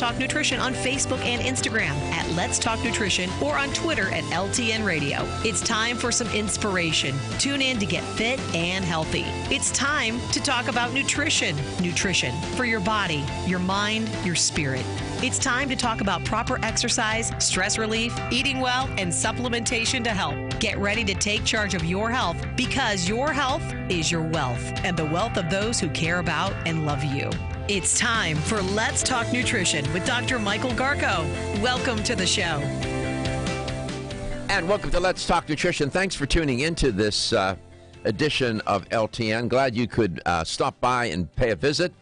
Talk Nutrition on Facebook and Instagram at Let's Talk Nutrition or on Twitter at LTN Radio. It's time for some inspiration. Tune in to get fit and healthy. It's time to talk about nutrition. Nutrition for your body, your mind, your spirit. It's time to talk about proper exercise, stress relief, eating well, and supplementation to help. Get ready to take charge of your health because your health is your wealth and the wealth of those who care about and love you. It's time for Let's Talk Nutrition with Dr. Michael Garko. Welcome to the show. And welcome to Let's Talk Nutrition. Thanks for tuning into this edition of LTN. Glad you could stop by and pay a visit.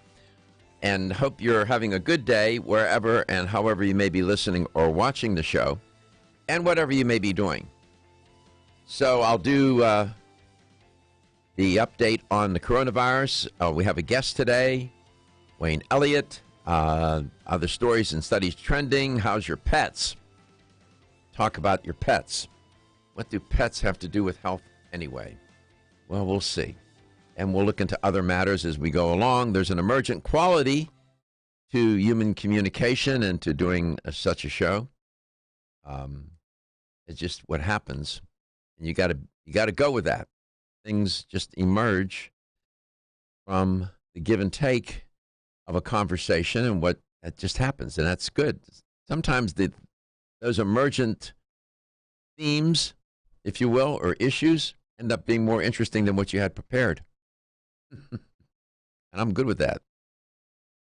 And hope you're having a good day wherever and however you may be listening or watching the show, and whatever you may be doing. So I'll do the update on the coronavirus. We have a guest today, Wayne Elliott. Other stories and studies trending. How's your pets? Talk about your pets. What do pets have to do with health anyway? Well, we'll see. And we'll look into other matters as we go along. There's an emergent quality to human communication and to doing such a show. It's just what happens, and you got to go with that. Things just emerge from the give and take of a conversation, and what that just happens, and that's good. Sometimes those emergent themes, if you will, or issues, end up being more interesting than what you had prepared. And I'm good with that.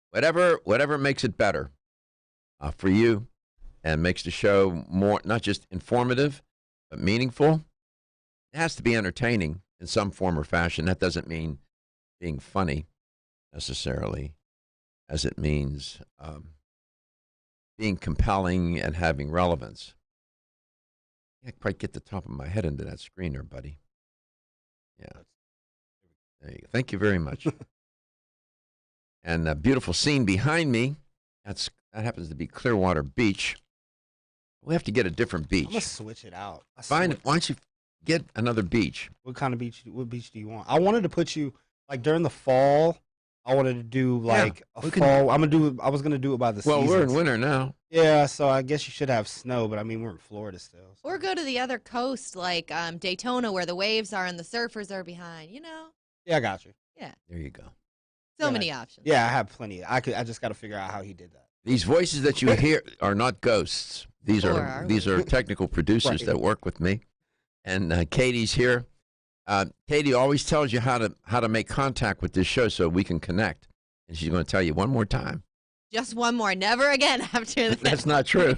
Whatever makes it better for you and makes the show more, not just informative, but meaningful. It has to be entertaining in some form or fashion. That doesn't mean being funny necessarily, as it means being compelling and having relevance. I can't quite get the top of my head into that screen there, buddy. Yeah. There you go. Thank you very much. And a beautiful scene behind me. That happens to be Clearwater Beach. We have to get a different beach. I'm gonna switch it out. Why don't you get another beach? What kind of beach? What beach do you want? I wanted to put you like during the fall. I wanted to do like a fall. I was gonna do it by the seasons. Well, we're in winter now. Yeah, so I guess you should have snow, but I mean we're in Florida still. So. Or go to the other coast, like Daytona, where the waves are and the surfers are behind. You know. Yeah, I got you. Yeah. There you go. So many options. Yeah, I have plenty. I just got to figure out how he did that. These voices that you hear are not ghosts. These are technical producers that work with me, and Katie's here. Katie always tells you how to make contact with this show so we can connect, and she's going to tell you one more time. Just one more. Never again after that. That's not true.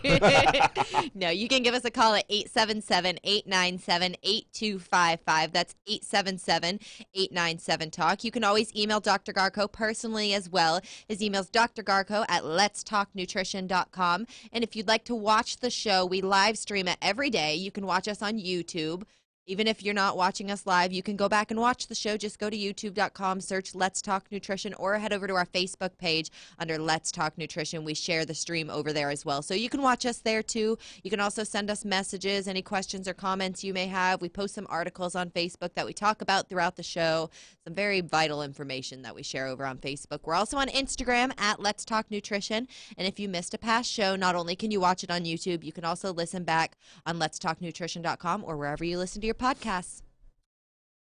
No, you can give us a call at 877-897-8255. That's 877-897-TALK. You can always email Dr. Garko personally as well. His email's drgarko@letstalknutrition.com. And if you'd like to watch the show, we live stream it every day. You can watch us on YouTube. Even if you're not watching us live, you can go back and watch the show. Just go to youtube.com, search Let's Talk Nutrition, or head over to our Facebook page under Let's Talk Nutrition. We share the stream over there as well. So you can watch us there too. You can also send us messages, any questions or comments you may have. We post some articles on Facebook that we talk about throughout the show. Some very vital information that we share over on Facebook. We're also on Instagram at Let's Talk Nutrition. And if you missed a past show, not only can you watch it on YouTube, you can also listen back on letstalknutrition.com or wherever you listen to your podcasts.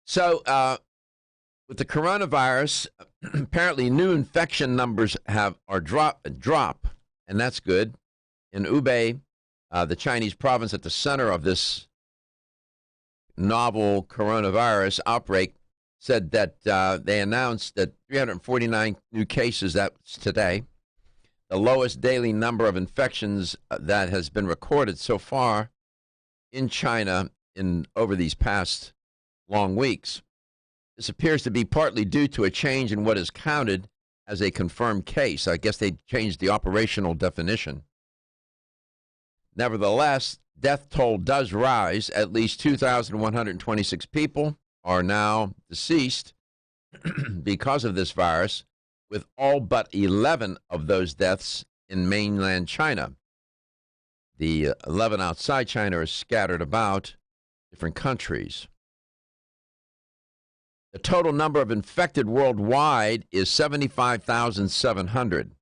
So with the coronavirus, apparently new infection numbers drop, and that's good. In Hubei, the Chinese province at the center of this novel coronavirus outbreak, said that they announced that 349 new cases, that's today, the lowest daily number of infections that has been recorded so far in China over these past long weeks. This appears to be partly due to a change in what is counted as a confirmed case. I guess they changed the operational definition. Nevertheless, death toll does rise. At least 2,126 people are now deceased because of this virus, with all but 11 of those deaths in mainland China. The 11 outside China are scattered about different countries. The total number of infected worldwide is 75,700.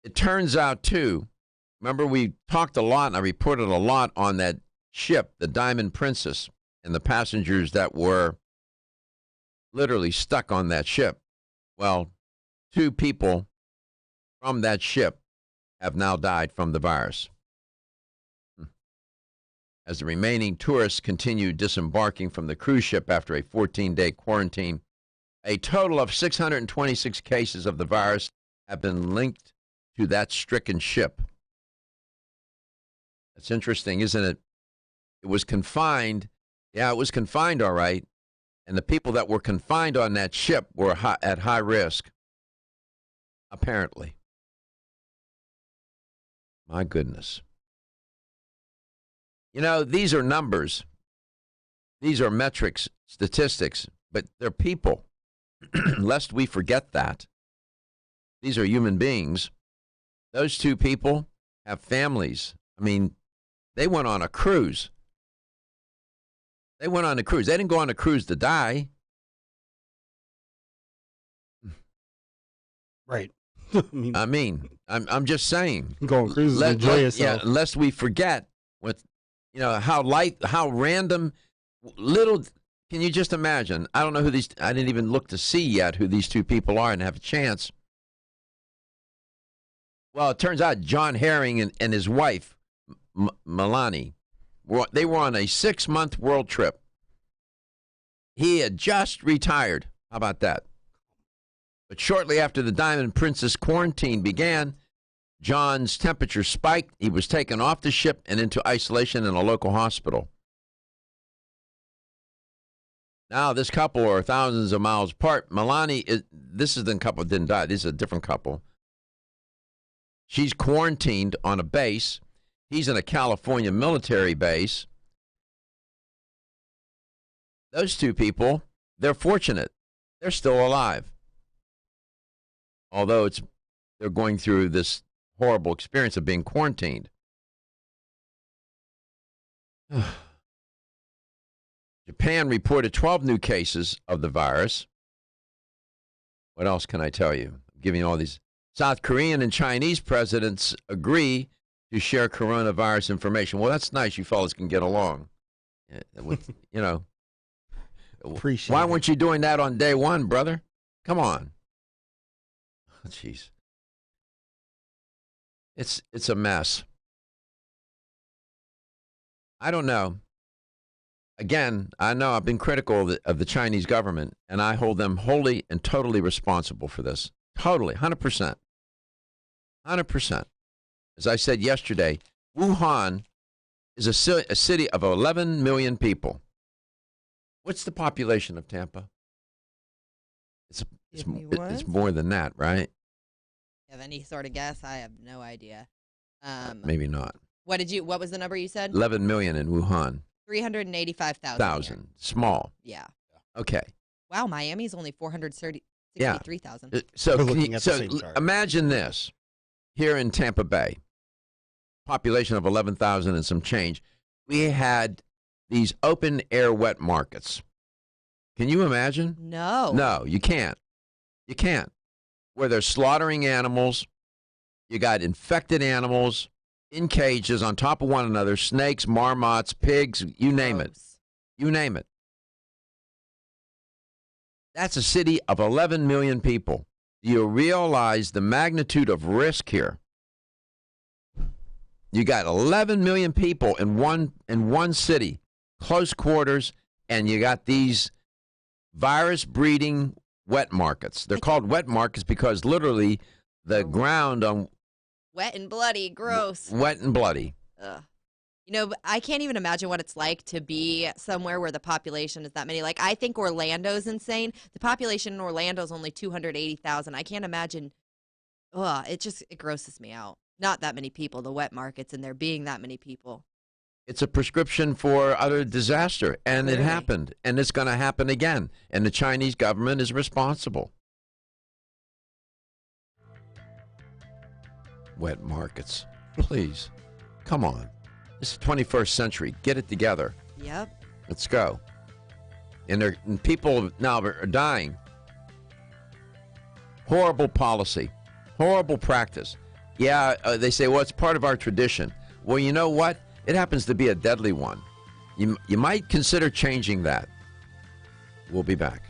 It turns out, too, remember we talked a lot and I reported a lot on that ship, the Diamond Princess, and the passengers that were literally stuck on that ship. Well, 2 people from that ship have now died from the virus. As the remaining tourists continue disembarking from the cruise ship after a 14-day quarantine, a total of 626 cases of the virus have been linked to that stricken ship. That's interesting, isn't it? It was confined. Yeah, it was confined, all right. And the people that were confined on that ship were at high risk, apparently. My goodness. You know, these are numbers. These are metrics, statistics, but they're people. Lest we forget that. These are human beings. Those 2 people have families. I mean, they went on a cruise. They went on a cruise. They didn't go on a cruise to die. Right. I'm just saying. Go on cruises, enjoy yourself. Yeah, lest we forget what, how random, little. Can you just imagine? I don't know who these. I didn't even look to see yet who these 2 people are and have a chance. Well, it turns out John Herring and his wife, Melanie, they were on a 6-month world trip. He had just retired. How about that? But shortly after the Diamond Princess quarantine began, John's temperature spiked. He was taken off the ship and into isolation in a local hospital. Now, this couple are thousands of miles apart. Melanie, this is the couple that didn't die. This is a different couple. She's quarantined on a base. He's in a California military base. Those 2 people, they're fortunate. They're still alive. Although they're going through this horrible experience of being quarantined. Japan reported 12 new cases of the virus. What else can I tell you? I'm giving you all these. South Korean and Chinese presidents agree to share coronavirus information. Well, that's nice. You fellas can get along. Appreciate Why it. weren't you doing that on day 1, brother? Come on. Oh, jeez. It's a mess. I don't know. Again, I know I've been critical of the Chinese government, and I hold them wholly and totally responsible for this. Totally, 100%. 100%. As I said yesterday, Wuhan is a city of 11 million people. What's the population of Tampa? It's more than that, right? Have any sort of guess? I have no idea. Maybe not. What was the number you said? 11 million in Wuhan. 385,000. Small. Yeah. Okay. Wow, Miami's only 463,000. So, We're looking at the same chart. imagine this. Here in Tampa Bay, population of 11,000 and some change, we had these open air wet markets. Can you imagine? No. No, you can't. You can't. Where they're slaughtering animals, you got infected animals in cages on top of one another, snakes, marmots, pigs, you name it. You name it. That's a city of 11 million people. Do you realize the magnitude of risk here? You got 11 million people in one city, close quarters, and you got these virus-breeding wet markets. They're called wet markets because literally the ground on Wet and bloody, gross. Wet and bloody. Ugh. I can't even imagine what it's like to be somewhere where the population is that many. Like, I think Orlando's insane. The population in Orlando is only 280,000. I can't imagine. It grosses me out. Not that many people, the wet markets, and there being that many people. It's a prescription for utter disaster, and Clearly. it happened, and it's going to happen again, and the Chinese government is responsible. Wet markets. Please. Come on. It's the 21st century. Get it together. Yep. Let's go. And people now are dying. Horrible policy. Horrible practice. Yeah, they say, well, it's part of our tradition. Well, you know what? It happens to be a deadly one. You might consider changing that. We'll be back.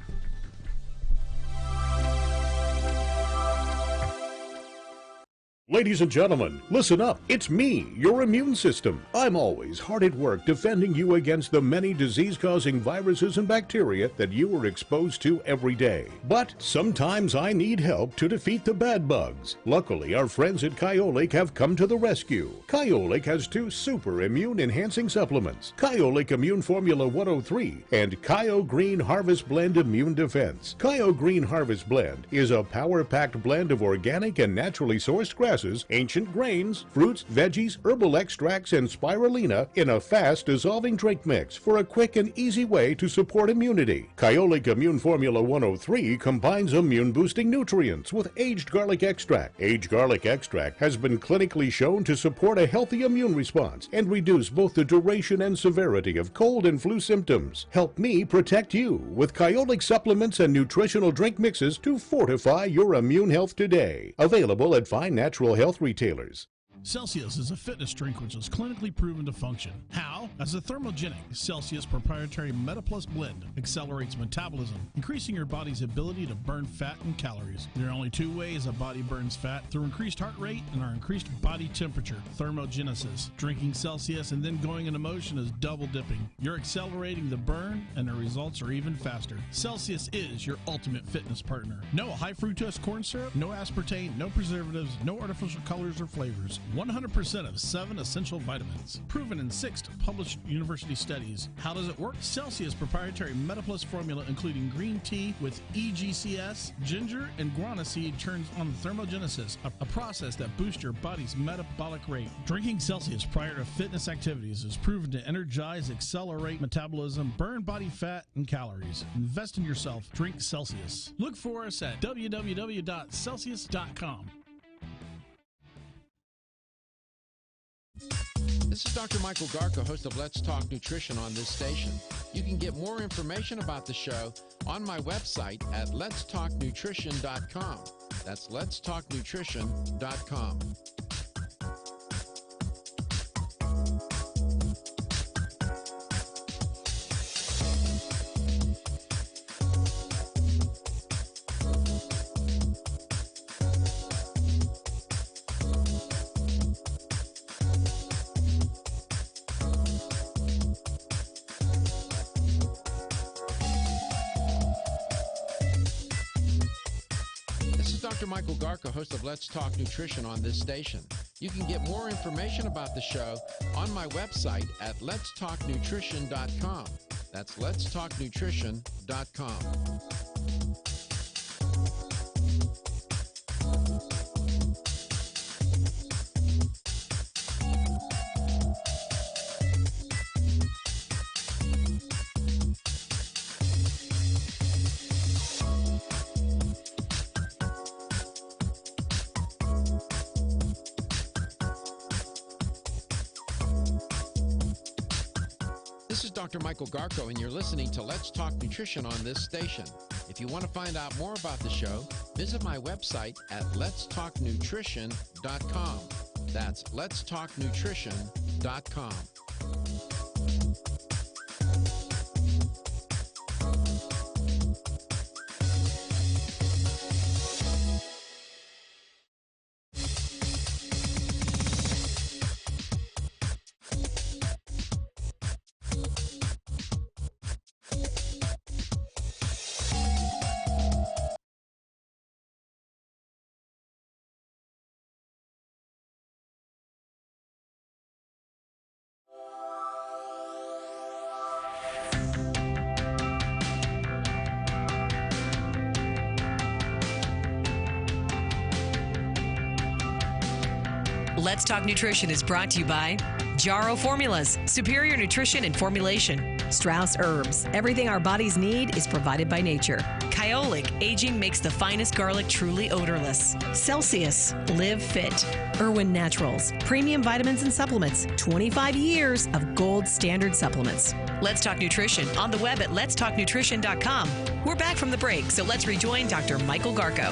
Ladies and gentlemen, listen up. It's me, your immune system. I'm always hard at work defending you against the many disease-causing viruses and bacteria that you are exposed to every day. But sometimes I need help to defeat the bad bugs. Luckily, our friends at Kyolic have come to the rescue. Kyolic has 2 super immune-enhancing supplements, Kyolic Immune Formula 103 and Kyo Green Harvest Blend Immune Defense. Kyo Green Harvest Blend is a power-packed blend of organic and naturally sourced grasses, ancient grains, fruits, veggies, herbal extracts, and spirulina in a fast-dissolving drink mix for a quick and easy way to support immunity. Kyolic Immune Formula 103 combines immune-boosting nutrients with aged garlic extract. Aged garlic extract has been clinically shown to support a healthy immune response and reduce both the duration and severity of cold and flu symptoms. Help me protect you with Kyolic supplements and nutritional drink mixes to fortify your immune health today. Available at fine natural health retailers. Celsius is a fitness drink which is clinically proven to function. How? As a thermogenic, Celsius proprietary MetaPlus blend accelerates metabolism, increasing your body's ability to burn fat and calories. There are only 2 ways a body burns fat: through increased heart rate and our increased body temperature, thermogenesis. Drinking Celsius and then going into motion is double dipping. You're accelerating the burn and the results are even faster. Celsius is your ultimate fitness partner. No high fructose corn syrup, no aspartame, no preservatives, no artificial colors or flavors. 100% of 7 essential vitamins. Proven in 6 published university studies. How does it work? Celsius proprietary MetaPlus formula, including green tea with EGCS, ginger, and guarana seed, turns on thermogenesis, a process that boosts your body's metabolic rate. Drinking Celsius prior to fitness activities is proven to energize, accelerate metabolism, burn body fat and calories. Invest in yourself. Drink Celsius. Look for us at www.celsius.com. This is Dr. Michael Garko, host of Let's Talk Nutrition on this station. You can get more information about the show on my website at letstalknutrition.com. That's letstalknutrition.com. Dr. Michael Garko, host of Let's Talk Nutrition on this station. You can get more information about the show on my website at letstalknutrition.com. That's letstalknutrition.com. This is Dr. Michael Garko, and you're listening to Let's Talk Nutrition on this station. If you want to find out more about the show, visit my website at letstalknutrition.com. That's letstalknutrition.com. Let's Talk Nutrition is brought to you by Jarrow Formulas, superior nutrition and formulation. Strauss Herbs, everything our bodies need is provided by nature. Kyolic, aging makes the finest garlic truly odorless. Celsius, live fit. Irwin Naturals, premium vitamins and supplements. 25 years of gold standard supplements. Let's Talk Nutrition on the web at letstalknutrition.com. We're back from the break, so let's rejoin Dr. Michael Garko.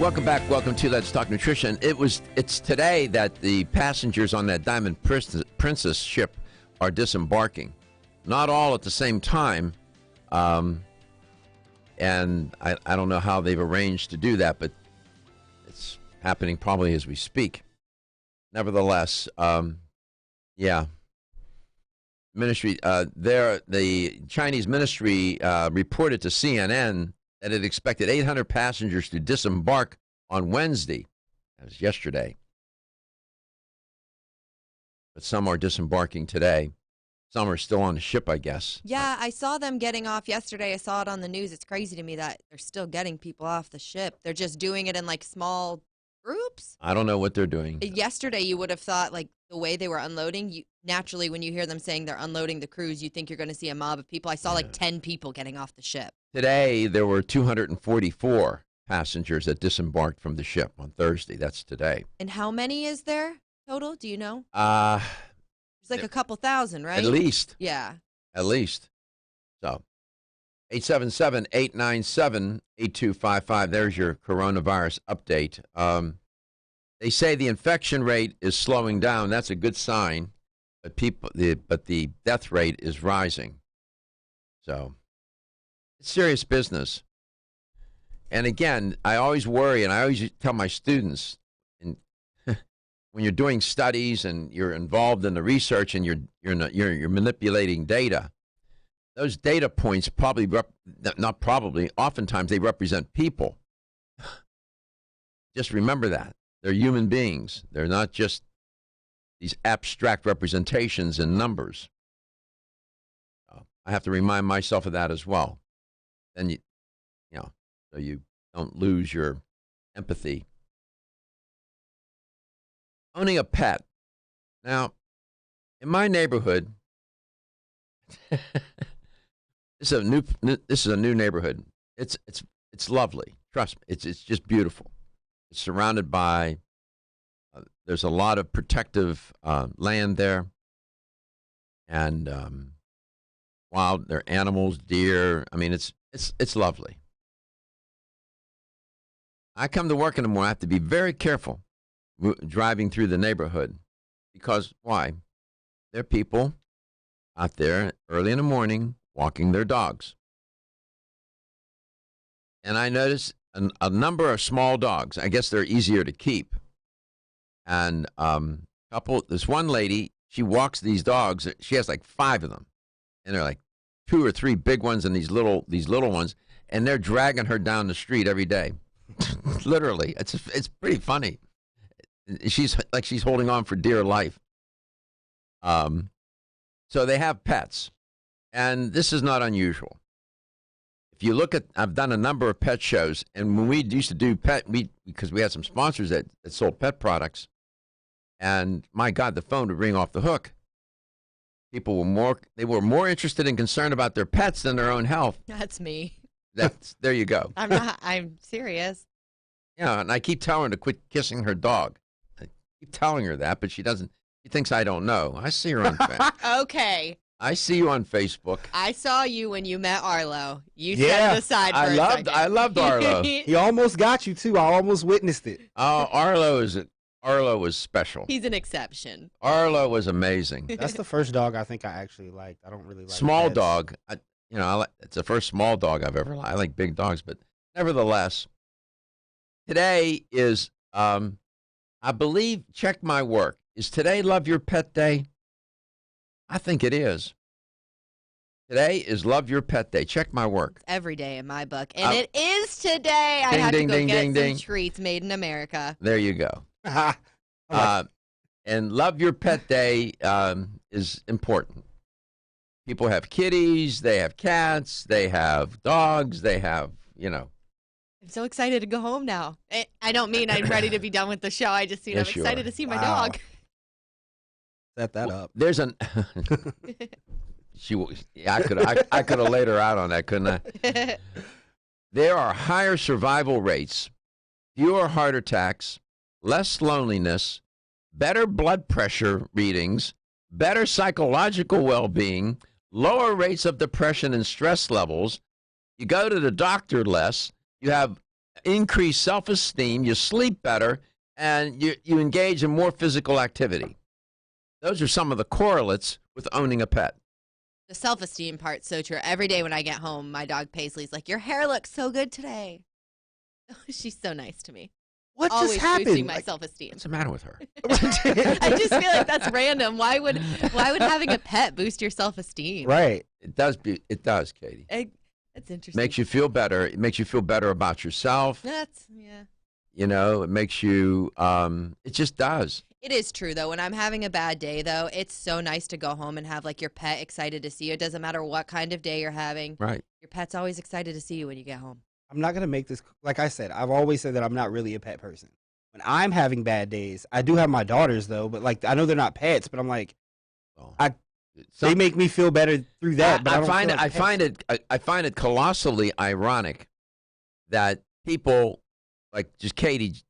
Welcome back. Welcome to Let's Talk Nutrition. It's today that the passengers on that Diamond Princess ship are disembarking. Not all at the same time. And I don't know how they've arranged to do that, but it's happening probably as we speak. Nevertheless, ministry the Chinese ministry reported to CNN that it expected 800 passengers to disembark on Wednesday. That was yesterday. But some are disembarking today. Some are still on the ship, I guess. Yeah, I saw them getting off yesterday. I saw it on the news. It's crazy to me that they're still getting people off the ship. They're just doing it in like small groups. I don't know what they're doing. Yesterday, you would have thought like the way they were unloading, naturally when you hear them saying they're unloading the cruise, you think you're going to see a mob of people. I saw like 10 people getting off the ship. Today, there were 244 passengers that disembarked from the ship on Thursday. That's today. And how many is there total? Do you know? It's like a couple thousand, right? At least. Yeah. At least. So, 877-897-8255. There's your coronavirus update. They say the infection rate is slowing down. That's a good sign. But the death rate is rising. So, it's serious business. And again, I always worry, and I always tell my students, when you're doing studies and you're involved in the research and you're manipulating data, those data points oftentimes they represent people. Just remember that. They're human beings. They're not just these abstract representations in numbers. I have to remind myself of that as well. Then so you don't lose your empathy. Owning a pet. Now, in my neighborhood, this is a new neighborhood. It's lovely. Trust me, it's just beautiful. It's surrounded by there's a lot of protective land there, and wild. There are animals, deer. I mean, it's lovely. I come to work in the morning. I have to be very careful driving through the neighborhood because why? There are people out there early in the morning walking their dogs, and I notice a number of small dogs. I guess they're easier to keep. And this one lady, she walks these dogs. She has like 5 of them, and they're like 2 or 3 big ones and these little ones, and they're dragging her down the street every day. Literally, it's pretty funny. She's holding on for dear life. So they have pets, and this is not unusual. If you look at, I've done a number of pet shows, and when we used to do because we had some sponsors that sold pet products, and my God, the phone would ring off the hook. People were more interested and concerned about their pets than their own health. That's me. There you go. I'm serious. Yeah, and I keep telling her to quit kissing her dog. I keep telling her that, but she doesn't. She thinks I don't know. I see her on Facebook. Okay. I see you on Facebook. I saw you when you met Arlo. You set it aside for a second. I loved Arlo. He almost got you too. I almost witnessed it. Oh, Arlo was special. He's an exception. Arlo was amazing. That's the first dog I think I actually liked. I don't really like small pets. dog. It's the first small dog I've ever liked. I like big dogs, but nevertheless, today is, I believe, check my work. Is today Love Your Pet Day? I think it is. Today is Love Your Pet Day. Check my work. It's every day in my book. And it is today. I have to go get some treats made in America. There you go. And Love Your Pet Day is important. People have kitties, they have cats, they have dogs, they have, I'm so excited to go home now. I don't mean I'm ready to be done with the show. I just mean I'm excited to see my dog. Set that up. There's I could have laid her out on that, couldn't I? There are higher survival rates, fewer heart attacks, less loneliness, better blood pressure readings, better psychological well-being, lower rates of depression and stress levels. You go to the doctor less. You have increased self-esteem, you sleep better, and you engage in more physical activity. Those are some of the correlates with owning a pet. The self-esteem part's so true. Every day when I get home, my dog Paisley's like, your hair looks so good today. She's so nice to me. What Always just happened? boosting my self-esteem. What's the matter with her? I just feel like that's random. Why would having a pet boost your self-esteem? Right. It does, Katie. That's interesting. Makes you feel better. It makes you feel better about yourself. Yeah. You know, it makes you, it just does. It is true, though. When I'm having a bad day, though, it's so nice to go home and have, like, your pet excited to see you. It doesn't matter what kind of day you're having. Right. Your pet's always excited to see you when you get home. I'm not going to make this, like I said, I've always said that I'm not really a pet person. When I'm having bad days, I do have my daughters, though, but, like, I know they're not pets, but I'm like, they make me feel better through that. But I find it colossally ironic that people, like just Katie's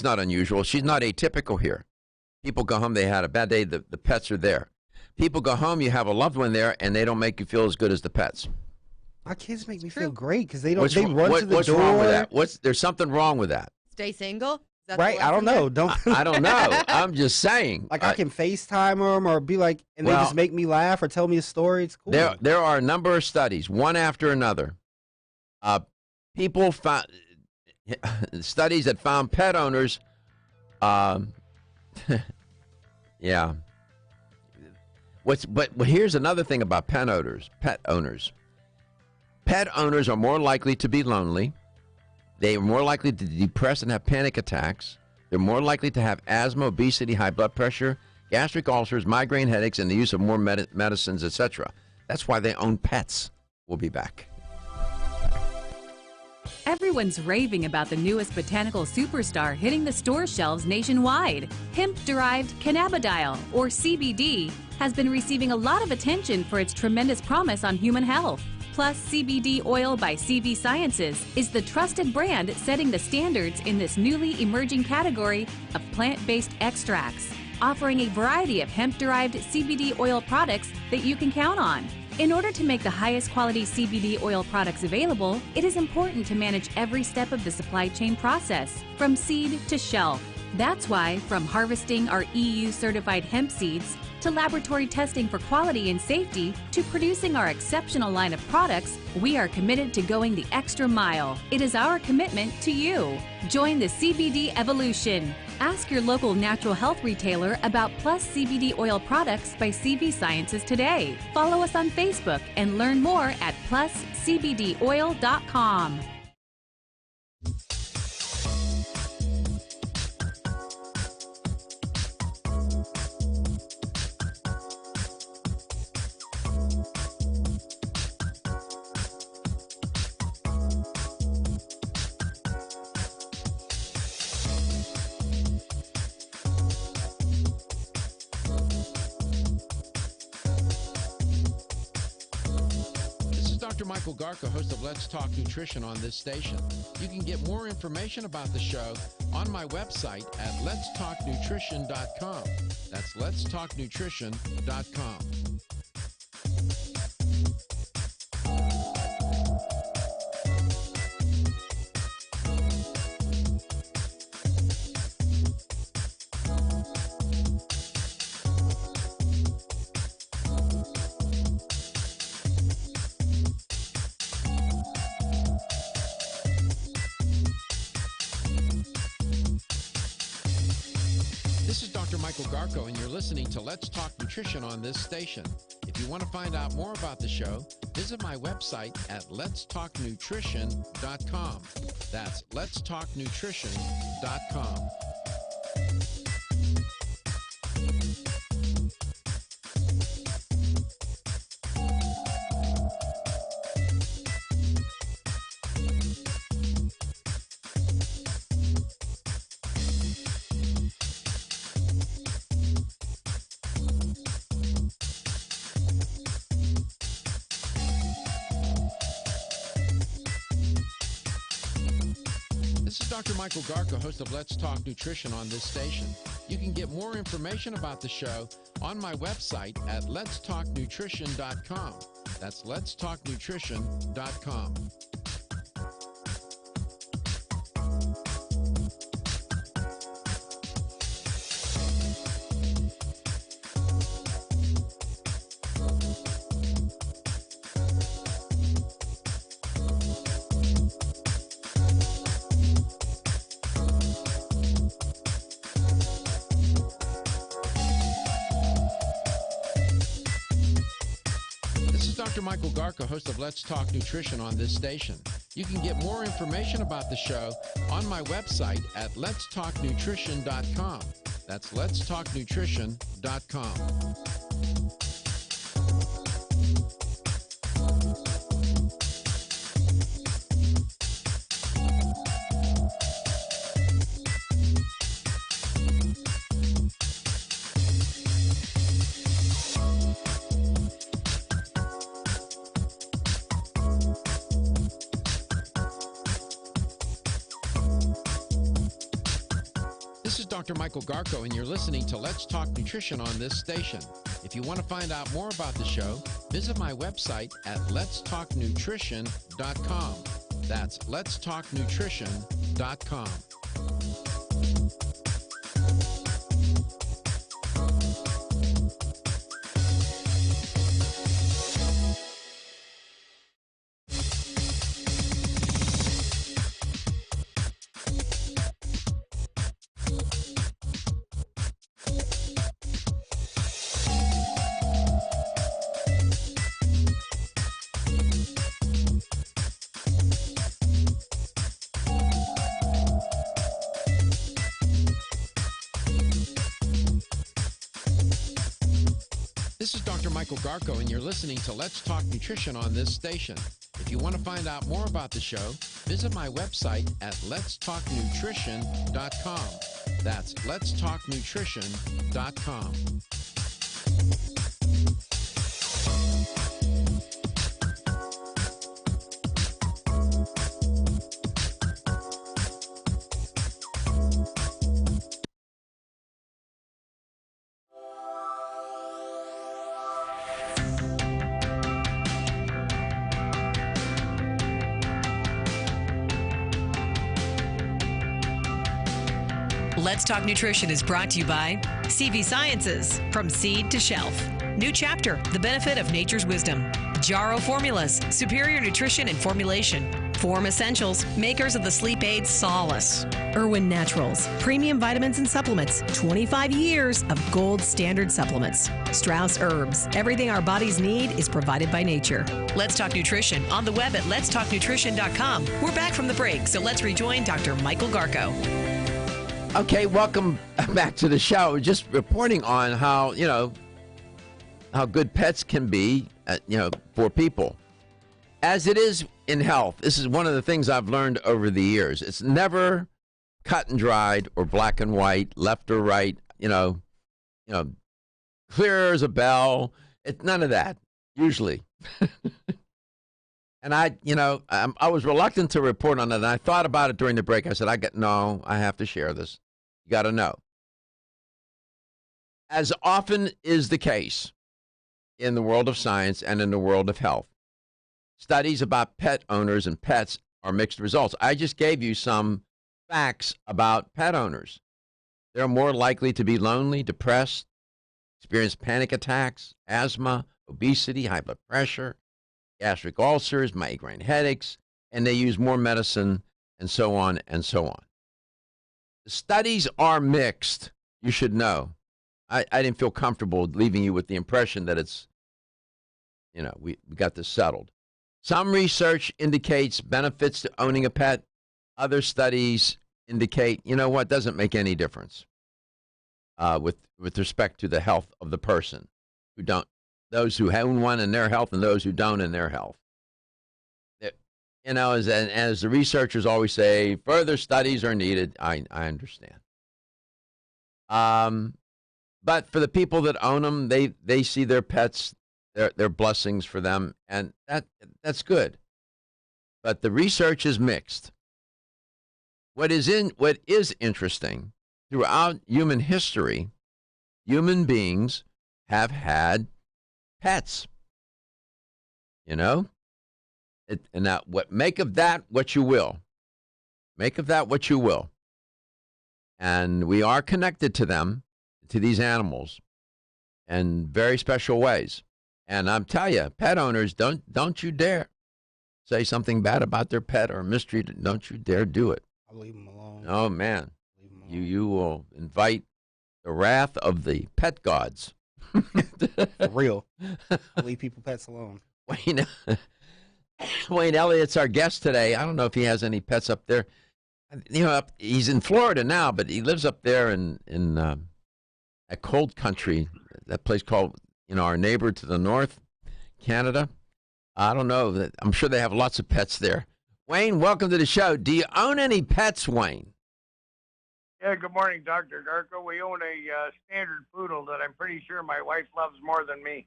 not unusual. She's not atypical here. People go home, they had a bad day, the pets are there. People go home, you have a loved one there, and they don't make you feel as good as the pets. My kids make me feel great because they don't. What's they run to the door. What's wrong with that? There's something wrong with that. Stay single? Is that Right? I don't know. I don't know. I'm just saying. Like I can FaceTime them or be like, and they just make me laugh or tell me a story. It's cool. There are a number of studies, one after another. People found studies that found pet owners. Yeah. But here's another thing about pet owners. Pet owners are more likely to be lonely. They are more likely to depress and have panic attacks. They're more likely to have asthma, obesity, high blood pressure, gastric ulcers, migraine headaches, and the use of more medicines, etc. That's why they own pets. We'll be back. Everyone's raving about the newest botanical superstar hitting the store shelves nationwide. Hemp-derived cannabidiol, or CBD, has been receiving a lot of attention for its tremendous promise on human health. Plus, CBD Oil by CV Sciences is the trusted brand setting the standards in this newly emerging category of plant-based extracts, offering a variety of hemp-derived CBD oil products that you can count on. In order to make the highest quality CBD oil products available, it is important to manage every step of the supply chain process, from seed to shelf. That's why, from harvesting our EU-certified hemp seeds, to laboratory testing for quality and safety, to producing our exceptional line of products, we are committed to going the extra mile. It is our commitment to you. Join the CBD evolution. Ask your local natural health retailer about Plus CBD oil products by CV Sciences today. Follow us on Facebook and learn more at pluscbdoil.com. Dr. Michael Garko, host of Let's Talk Nutrition on this station. You can get more information about the show on my website at letstalknutrition.com. That's letstalknutrition.com. This is Dr. Michael Garko, and you're listening to Let's Talk Nutrition on this station. If you want to find out more about the show, visit my website at letstalknutrition.com. That's letstalknutrition.com. This is Dr. Michael Garko, host of Let's Talk Nutrition on this station. You can get more information about the show on my website at letstalknutrition.com. That's letstalknutrition.com. Dr. Michael Garko, host of Let's Talk Nutrition on this station. You can get more information about the show on my website at letstalknutrition.com. That's letstalknutrition.com. This is Dr. Michael Garko, and you're listening to Let's Talk Nutrition on this station. If you want to find out more about the show, visit my website at letstalknutrition.com. That's letstalknutrition.com. This is Dr. Michael Garko, and you're listening to Let's Talk Nutrition on this station. If you want to find out more about the show, visit my website at letstalknutrition.com. That's letstalknutrition.com. Let's Talk Nutrition is brought to you by CV Sciences, from seed to shelf. New chapter, the benefit of nature's wisdom. Jarrow Formulas, superior nutrition and formulation. Form Essentials, makers of the sleep aid Solace. Irwin Naturals, premium vitamins and supplements. 25 years of gold standard supplements. Strauss Herbs, everything our bodies need is provided by nature. Let's Talk Nutrition on the web at letstalknutrition.com. We're back from the break, so let's rejoin Dr. Michael Garko. Okay, welcome back to the show. Just reporting on how, how good pets can be, for people. As it is in health, this is one of the things I've learned over the years. It's never cut and dried or black and white, left or right, clear as a bell. It's none of that, usually. And I was reluctant to report on it, and I thought about it during the break. I said, I have to share this. You got to know. As often is the case in the world of science and in the world of health, studies about pet owners and pets are mixed results. I just gave you some facts about pet owners. They're more likely to be lonely, depressed, experience panic attacks, asthma, obesity, high blood pressure, gastric ulcers, migraine headaches, and they use more medicine, and so on and so on. The studies are mixed. You should know. I didn't feel comfortable leaving you with the impression that it's, we got this settled. Some research indicates benefits to owning a pet. Other studies indicate, doesn't make any difference with respect to the health of the person those who own one in their health and those who don't in their health. As the researchers always say, further studies are needed. I understand. But for the people that own them, they see their pets, their blessings for them, and that's good. But the research is mixed. What is interesting, throughout human history, human beings have had pets. And now, make of that what you will. Make of that what you will. And we are connected to them, to these animals, in very special ways. And I'm telling you, pet owners, don't you dare say something bad about their pet or mistreat. Don't you dare do it. I'll leave them alone. Oh man, you will invite the wrath of the pet gods. For real. I'll leave pets alone. Wayne Elliott's our guest today. I don't know if he has any pets up there. He's in Florida now, but he lives up there in a cold country, that place called, our neighbor to the north, Canada. I don't know. I'm sure they have lots of pets there. Wayne, welcome to the show. Do you own any pets, Wayne? Yeah, good morning, Dr. Garko. We own a standard poodle that I'm pretty sure my wife loves more than me.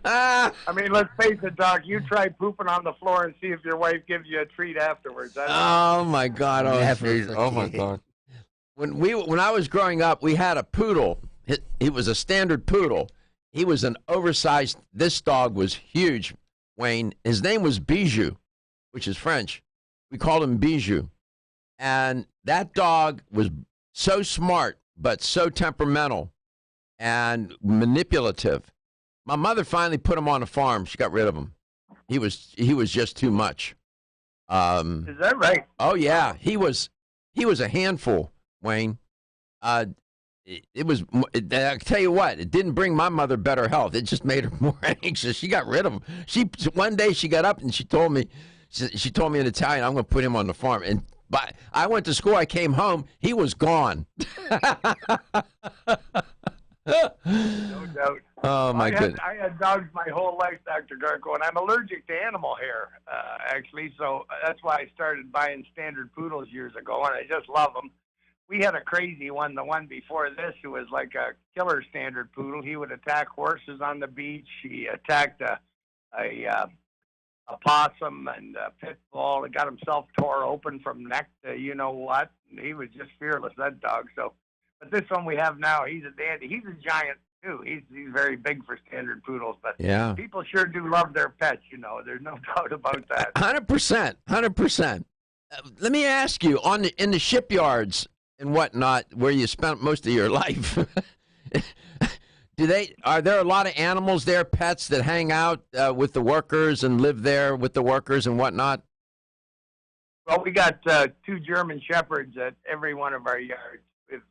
I mean, let's face it, Doc. You try pooping on the floor and see if your wife gives you a treat afterwards. Oh my God! Oh my God! When I was growing up, we had a poodle. He was a standard poodle. He was an oversized. This dog was huge. Wayne. His name was Bijou, which is French. We called him Bijou, and that dog was so smart but so temperamental and manipulative. My mother finally put him on a farm. She got rid of him. He was just too much. Is that right? Oh yeah, he was a handful, Wayne. I tell you what, it didn't bring my mother better health. It just made her more anxious. She got rid of him. One day she got up and she told me in Italian, "I'm going to put him on the farm." And I went to school. I came home. He was gone. No doubt. Oh my goodness! I had dogs my whole life, Dr. Garko, and I'm allergic to animal hair, actually. So that's why I started buying standard poodles years ago, and I just love them. We had a crazy one, the one before this, who was like a killer standard poodle. He would attack horses on the beach. He attacked a possum and a pit bull. He got himself tore open from neck to you know what. He was just fearless, that dog. So, but this one we have now, he's a dandy. He's a giant too. He's very big for standard poodles. But yeah, people sure do love their pets. There's no doubt about that. 100%. Let me ask you, in the shipyards and whatnot, where you spent most of your life, are there a lot of animals there, pets that hang out with the workers and live there with the workers and whatnot? Well, we got 2 German Shepherds at every one of our yards. We've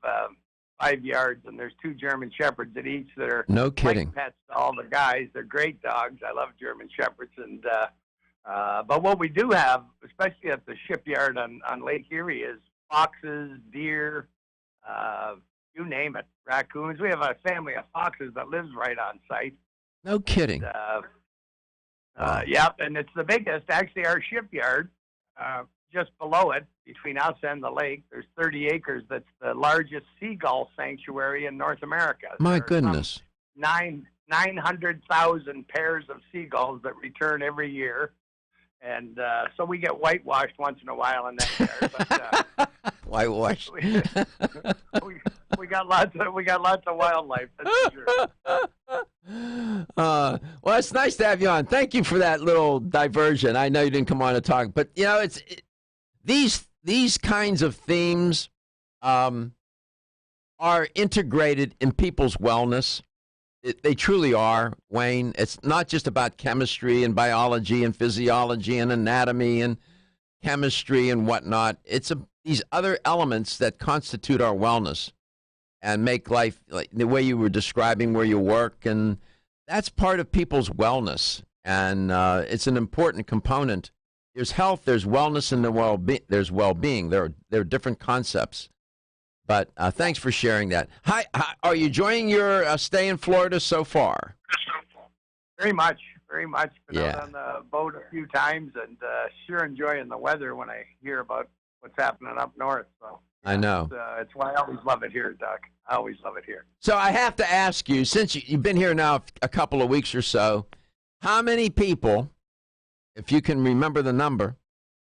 5 yards, and there's 2 German Shepherds at each that are no kidding like pets to all the guys. They're great dogs. I love German Shepherds, and but what we do have, especially at the shipyard on Lake Erie, is foxes, deer, you name it, raccoons. We have a family of foxes that lives right on site. No kidding. Yep, and it's the biggest. Actually, our shipyard, just below it, between us and the lake, there's 30 acres. That's the largest seagull sanctuary in North America. My goodness. 900,000 pairs of seagulls that return every year. And so we get whitewashed once in a while in that yard. But, whitewashed. we got lots of wildlife. That's for sure. Well, it's nice to have you on. Thank you for that little diversion. I know you didn't come on to talk, but these kinds of themes are integrated in people's wellness. They truly are, Wayne. It's not just about chemistry and biology and physiology and anatomy and chemistry and whatnot. It's these other elements that constitute our wellness and make life, like the way you were describing where you work, and that's part of people's wellness. And it's an important component. There's health, there's wellness, and there's well-being. There are different concepts. But thanks for sharing that. Hi, are you enjoying your stay in Florida so far? Very much. Been out on the boat a few times, and sure enjoying the weather when I hear about what's happening up north. So I know. It's why I always love it here, Doc. I always love it here. So I have to ask you, since you've been here now a couple of weeks or so, how many people, if you can remember the number,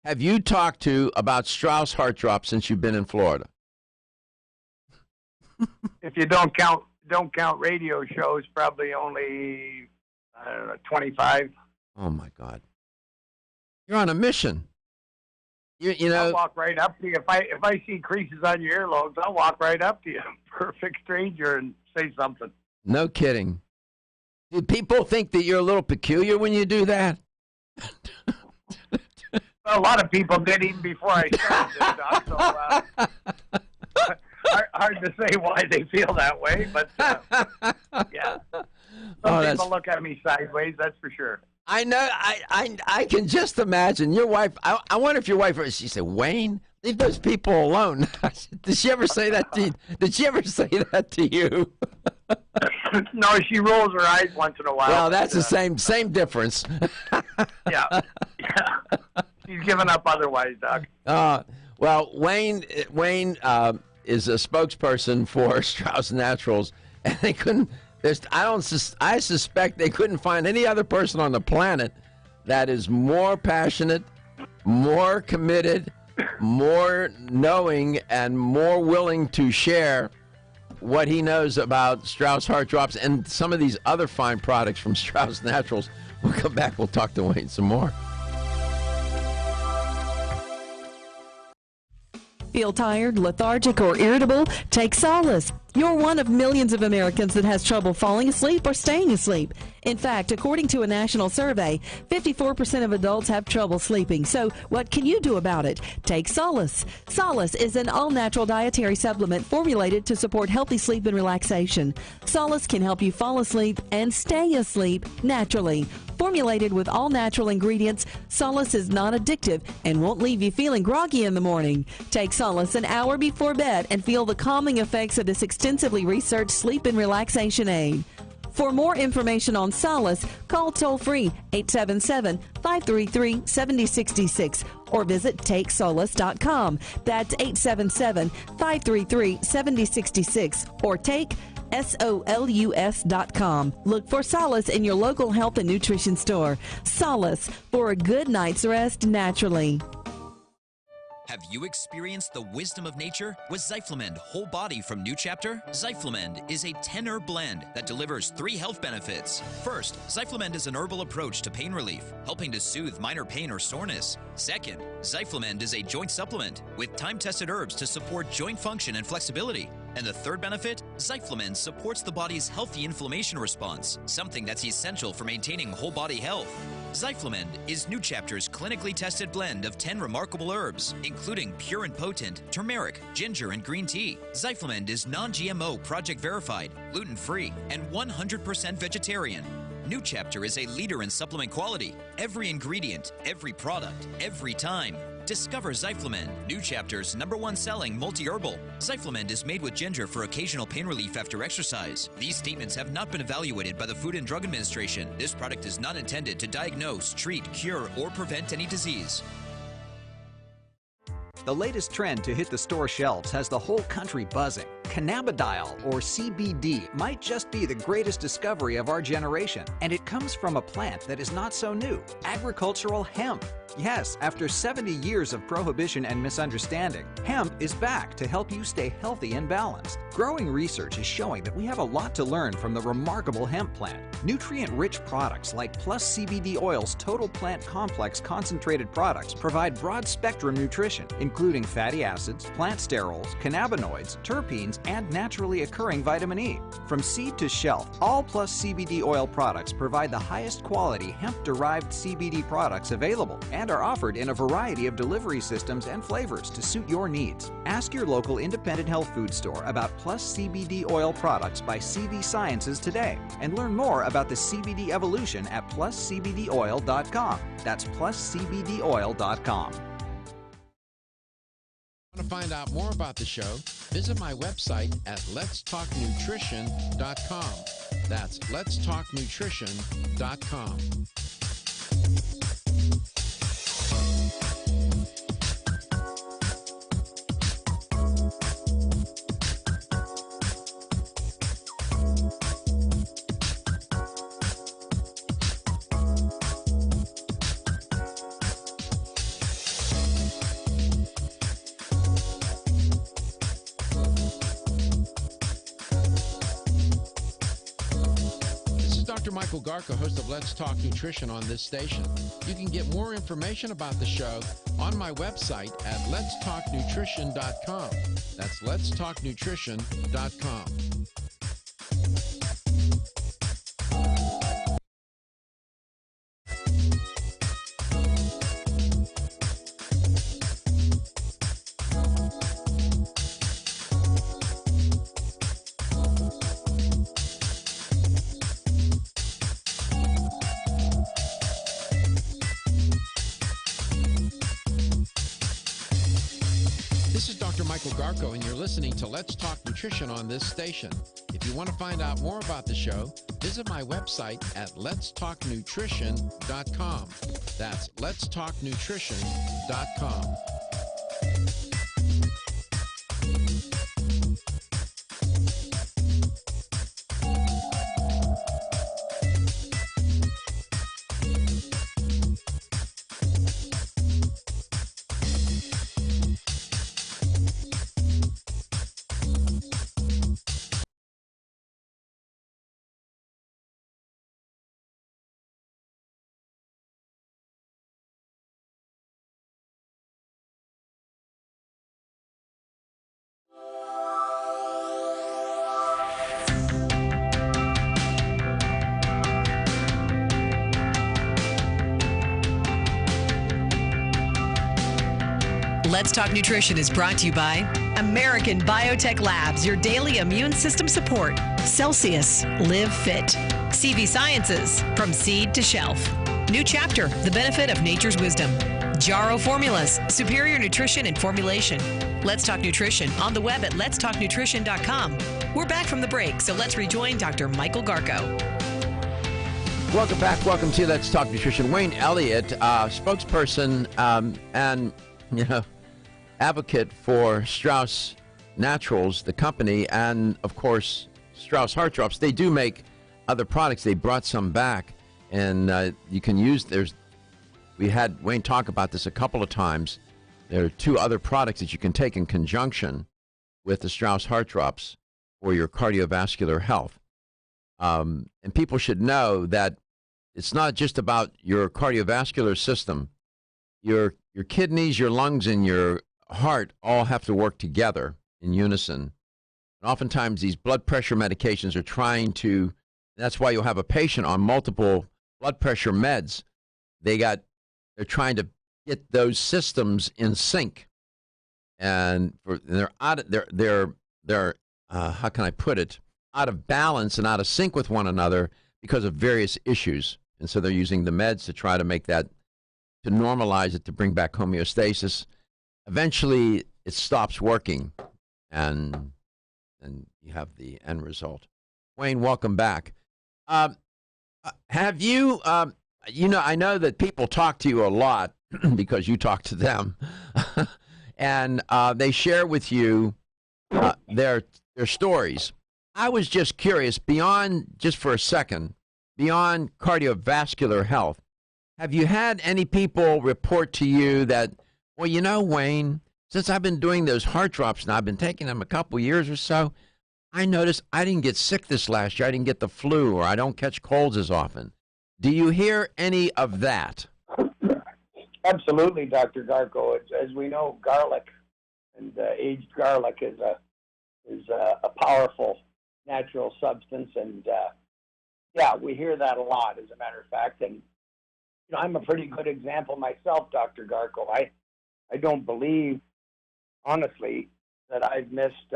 have you talked to about Strauss Heart Drop since you've been in Florida? If you don't count radio shows, probably only 25. Oh my God! You're on a mission. You know. I'll walk right up to you if I see creases on your earlobes. I'll walk right up to you, perfect stranger, and say something. No kidding. Do people think that you're a little peculiar when you do that? Well, a lot of people did even before I started this, Doc. So, hard to say why they feel that way, but yeah. Some people look at me sideways, that's for sure. I know. I can just imagine your wife. I wonder if your wife. She said, "Wayne, leave those people alone." Did she ever say that to you? Did she ever say that to you? No, she rolls her eyes once in a while. Well, that's the same difference. Yeah. She's given up otherwise, Doug. Well, Wayne is a spokesperson for Strauss Naturals, and they couldn't. I suspect they couldn't find any other person on the planet that is more passionate, more committed, more knowing, and more willing to share what he knows about Strauss Heart Drops and some of these other fine products from Strauss Naturals. We'll come back. We'll talk to Wayne some more. Feel tired, lethargic, or irritable? Take Solace. You're one of millions of Americans that has trouble falling asleep or staying asleep. In fact, according to a national survey, 54% of adults have trouble sleeping. So what can you do about it? Take Solace. Solace is an all-natural dietary supplement formulated to support healthy sleep and relaxation. Solace can help you fall asleep and stay asleep naturally. Formulated with all-natural ingredients, Solace is non-addictive and won't leave you feeling groggy in the morning. Take Solace an hour before bed and feel the calming effects of this extensively researched sleep and relaxation aid. For more information on Solace, call toll-free 877-533-7066 or visit TakeSolace.com. That's 877-533-7066 or take SOLUS.com. Look for Solace in your local health and nutrition store. Solace, for a good night's rest naturally. Have you experienced the wisdom of nature with Zyflamend Whole Body from New Chapter? Zyflamend is a 10-herb blend that delivers 3 health benefits. First, Zyflamend is an herbal approach to pain relief, helping to soothe minor pain or soreness. Second, Zyflamend is a joint supplement with time-tested herbs to support joint function and flexibility. And the third benefit, Zyflamend supports the body's healthy inflammation response, something that's essential for maintaining whole body health. Zyflamend is New Chapter's clinically tested blend of 10 remarkable herbs, including pure and potent turmeric, ginger, and green tea. Zyflamend is non-GMO, project verified, gluten-free, and 100% vegetarian. New Chapter is a leader in supplement quality. Every ingredient, every product, every time. Discover Zyflamend, New Chapter's #1 selling multi-herbal. Zyflamend is made with ginger for occasional pain relief after exercise. These statements have not been evaluated by the Food and Drug Administration. This product is not intended to diagnose, treat, cure, or prevent any disease. The latest trend to hit the store shelves has the whole country buzzing. Cannabidiol, or CBD, might just be the greatest discovery of our generation, and it comes from a plant that is not so new, agricultural hemp. Yes, after 70 years of prohibition and misunderstanding, hemp is back to help you stay healthy and balanced. Growing research is showing that we have a lot to learn from the remarkable hemp plant. Nutrient-rich products like Plus CBD Oil's Total Plant Complex concentrated products provide broad-spectrum nutrition, including fatty acids, plant sterols, cannabinoids, terpenes, and naturally occurring vitamin E. From seed to shelf, all Plus CBD Oil products provide the highest quality hemp-derived CBD products available and are offered in a variety of delivery systems and flavors to suit your needs. Ask your local independent health food store about Plus CBD Oil products by CV Sciences today and learn more about the CBD evolution at pluscbdoil.com. That's pluscbdoil.com. Want to find out more about the show? Visit my website at letstalknutrition.com. That's letstalknutrition.com. Michael Garko, host of Let's Talk Nutrition on this station. You can get more information about the show on my website at letstalknutrition.com. That's letstalknutrition.com. Michael Garko, and you're listening to Let's Talk Nutrition on this station. If you want to find out more about the show, visit my website at letstalknutrition.com. That's letstalknutrition.com. Let's Talk Nutrition is brought to you by American Biotech Labs, your daily immune system support. Celsius, live fit. CV Sciences, from seed to shelf. New Chapter, the benefit of nature's wisdom. Jarrow Formulas, superior nutrition and formulation. Let's Talk Nutrition on the web at letstalknutrition.com. We're back from the break, so let's rejoin Dr. Michael Garko. Welcome back. Welcome to Let's Talk Nutrition. Wayne Elliott, spokesperson and advocate for Strauss Naturals, the company, and of course Strauss Heart Drops. They do make other products. They brought some back, and you can use. We had Wayne talk about this a couple of times. There are two other products that you can take in conjunction with the Strauss Heart Drops for your cardiovascular health. And people should know that it's not just about your cardiovascular system. Your kidneys, your lungs, and your heart all have to work together in unison. And oftentimes these blood pressure medications are trying to, that's why you'll have a patient on multiple blood pressure meds. They're trying to get those systems in sync. And they're how can I put it, out of balance and out of sync with one another because of various issues. And so they're using the meds to try to make that, to normalize it, to bring back homeostasis. Eventually, it stops working, and you have the end result. Wayne, welcome back. Have you, I know that people talk to you a lot because you talk to them, and they share with you their stories. I was just curious, just for a second, beyond cardiovascular health, have you had any people report to you that, well, Wayne, since I've been doing those heart drops and I've been taking them a couple years or so, I noticed I didn't get sick this last year. I didn't get the flu, or I don't catch colds as often. Do you hear any of that? Absolutely, Dr. Garko. As we know, garlic and aged garlic is a powerful natural substance, and we hear that a lot, as a matter of fact. And I'm a pretty good example myself, Dr. Garko. I don't believe, honestly, that I've missed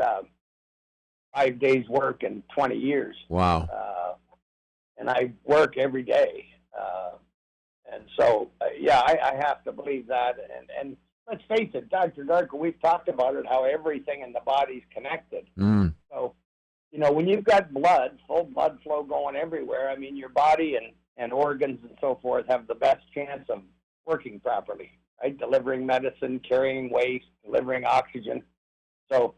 5 days work in 20 years. Wow. And I work every day. And so, I have to believe that. And let's face it, Dr. Garko, we've talked about it, how everything in the body's connected. Mm. So, when you've got full blood flow going everywhere, I mean, your body and organs and so forth have the best chance of working properly, right? Delivering medicine, carrying waste, delivering oxygen. So,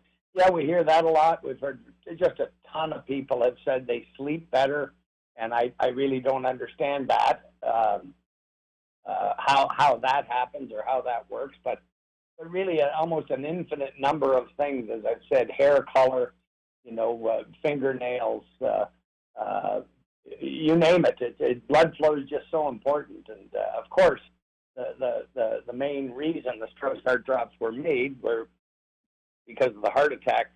we hear that a lot. We've heard just a ton of people have said they sleep better, and I really don't understand that, how that happens or how that works. But really almost an infinite number of things, as I've said, hair color, fingernails, you name it. Blood flow is just so important. And, of course, the main reason the Strauss Heart Drops were made were because of the heart attack.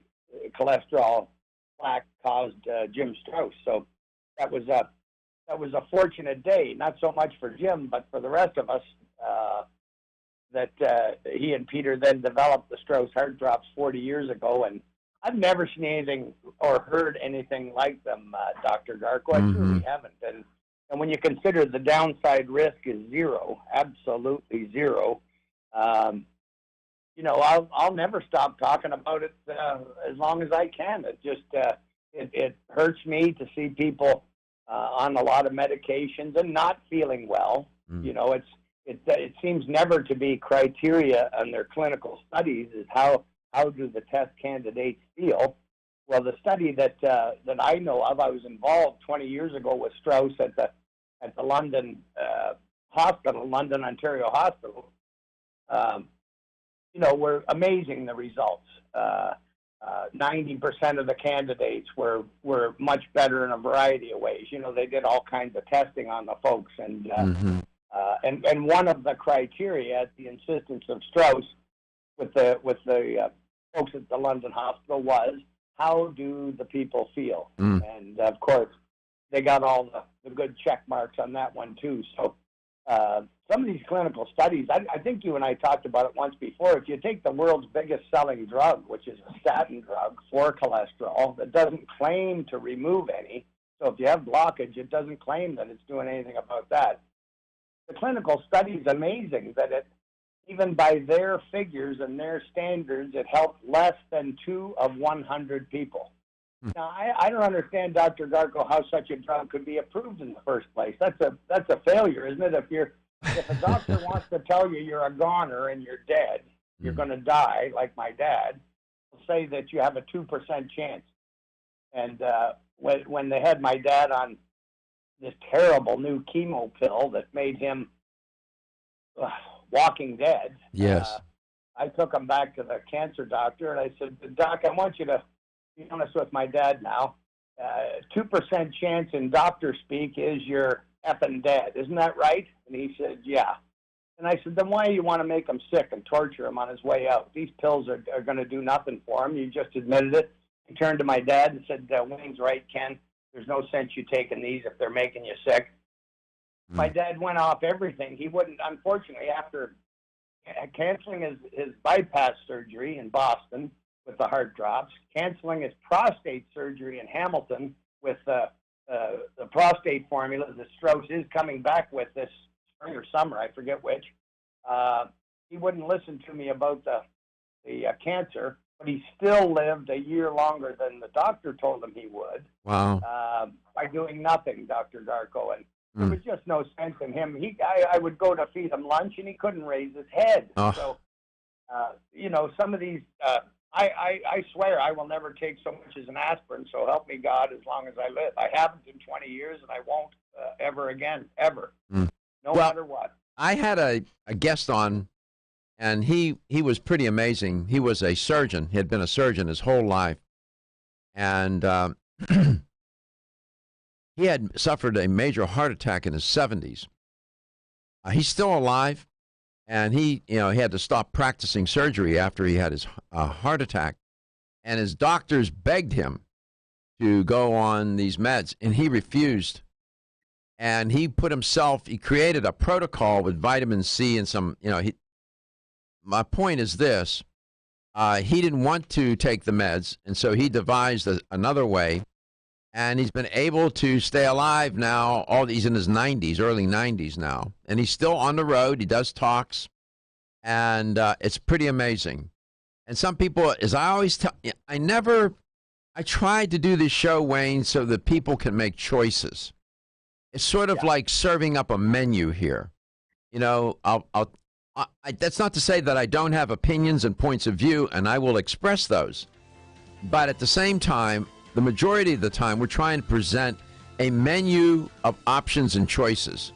Cholesterol plaque caused Jim Strauss. So that was a fortunate day, not so much for Jim, but for the rest of us, that he and Peter then developed the Strauss Heart Drops 40 years ago. And I've never seen anything or heard anything like them, Dr. Garko. I truly haven't. And when you consider the downside risk is zero, absolutely zero, I'll never stop talking about it as long as I can. It just it hurts me to see people on a lot of medications and not feeling well. It seems never to be criteria on their clinical studies is how do the test candidates feel. Well, the study that I know of, I was involved 20 years ago with Strauss at the London hospital, London, Ontario Hospital. Were amazing, the results. 90% of the candidates were much better in a variety of ways. They did all kinds of testing on the folks, and one of the criteria at the insistence of Strauss with the folks at the London Hospital was, how do the people feel? And of course, they got all the good check marks on that one too. So some of these clinical studies, I think you and I talked about it once before. If you take the world's biggest selling drug, which is a statin drug for cholesterol, that doesn't claim to remove any. So if you have blockage, it doesn't claim that it's doing anything about that. The clinical study is amazing that it, even by their figures and their standards, it helped less than 2 of 100 people. Now, I don't understand, Dr. Garko, how such a drug could be approved in the first place. That's a failure, isn't it? If a doctor wants to tell you you're a goner and you're dead, you're going to die, like my dad, will say that you have a 2% chance. And when they had my dad on this terrible new chemo pill that made him walking dead. Yes. I took him back to the cancer doctor, and I said, Doc, I want you to be honest with my dad now. 2% chance in doctor speak is you're effing dead. Isn't that right? And he said, yeah. And I said, then why do you want to make him sick and torture him on his way out? These pills are going to do nothing for him. You just admitted it. He turned to my dad and said, Wayne's right, Ken. There's no sense you taking these if they're making you sick. My dad went off everything. He wouldn't, unfortunately, after canceling his bypass surgery in Boston with the heart drops, canceling his prostate surgery in Hamilton with the prostate formula that Strauss is coming back with this spring or summer, I forget which. He wouldn't listen to me about the cancer, but he still lived a year longer than the doctor told him he would. Wow. By doing nothing, Dr. Garko. And there was just no sense in him. I would go to feed him lunch, and he couldn't raise his head. Oh. So, some of these, I swear I will never take so much as an aspirin, so help me God as long as I live. I haven't in 20 years, and I won't ever again, ever, no matter what. I had a guest on, and he was pretty amazing. He was a surgeon. He had been a surgeon his whole life. And he had suffered a major heart attack in his 70s. He's still alive, and he had to stop practicing surgery after he had his heart attack. And his doctors begged him to go on these meds, and he refused. And he created a protocol with vitamin C and some, my point is this, he didn't want to take the meds, and so he devised another way, and he's been able to stay alive now. He's in his 90s, early 90s now, and he's still on the road. He does talks, and it's pretty amazing. And some people, as I always tell, I tried to do this show, Wayne, so that people can make choices. It's sort of like serving up a menu here. That's not to say that I don't have opinions and points of view, and I will express those. But at the same time, the majority of the time, we're trying to present a menu of options and choices.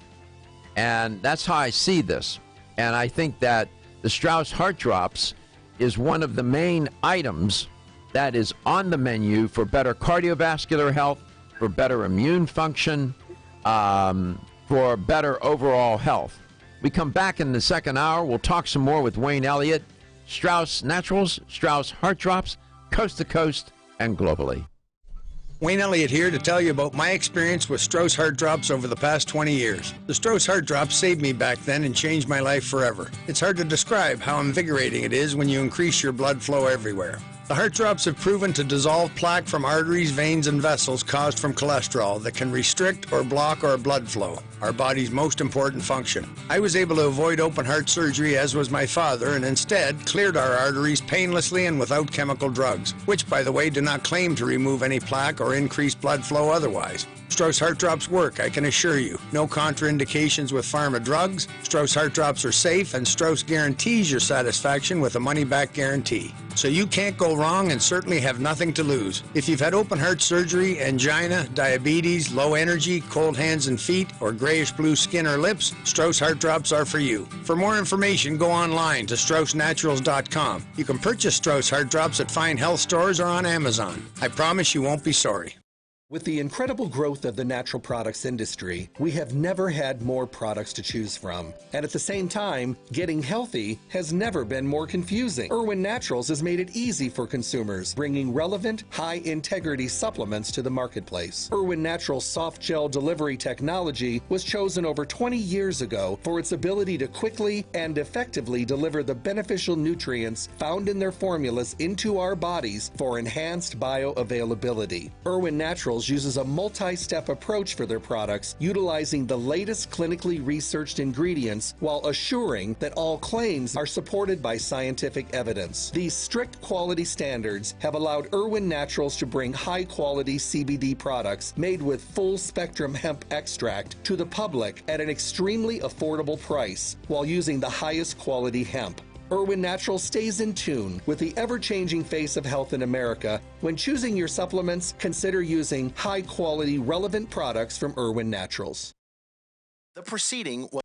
And that's how I see this. And I think that the Strauss Heart Drops is one of the main items that is on the menu for better cardiovascular health, for better immune function, for better overall health. We come back in the second hour. We'll talk some more with Wayne Elliott, Strauss Naturals, Strauss Heart Drops, coast to coast and globally. Wayne Elliott here to tell you about my experience with Strauss Heart Drops over the past 20 years. The Strauss Heart Drops saved me back then and changed my life forever. It's hard to describe how invigorating it is when you increase your blood flow everywhere. The heart drops have proven to dissolve plaque from arteries, veins, and vessels caused from cholesterol that can restrict or block our blood flow, our body's most important function. I was able to avoid open heart surgery, as was my father, and instead cleared our arteries painlessly and without chemical drugs, which, by the way, do not claim to remove any plaque or increase blood flow otherwise. Strauss Heart Drops work, I can assure you. No contraindications with pharma drugs. Strauss Heart Drops are safe, and Strauss guarantees your satisfaction with a money-back guarantee. So you can't go wrong and certainly have nothing to lose. If you've had open heart surgery, angina, diabetes, low energy, cold hands and feet, or grayish-blue skin or lips, Strauss Heart Drops are for you. For more information, go online to StraussNaturals.com. You can purchase Strauss Heart Drops at fine health stores or on Amazon. I promise you won't be sorry. With the incredible growth of the natural products industry, we have never had more products to choose from. And at the same time, getting healthy has never been more confusing. Irwin Naturals has made it easy for consumers, bringing relevant, high-integrity supplements to the marketplace. Irwin Naturals soft gel delivery technology was chosen over 20 years ago for its ability to quickly and effectively deliver the beneficial nutrients found in their formulas into our bodies for enhanced bioavailability. Irwin Naturals uses a multi-step approach for their products, utilizing the latest clinically researched ingredients while assuring that all claims are supported by scientific evidence. These strict quality standards have allowed Irwin Naturals to bring high-quality CBD products made with full-spectrum hemp extract to the public at an extremely affordable price while using the highest quality hemp. Irwin Naturals stays in tune with the ever-changing face of health in America. When choosing your supplements, consider using high-quality, relevant products from Irwin Naturals. The proceeding was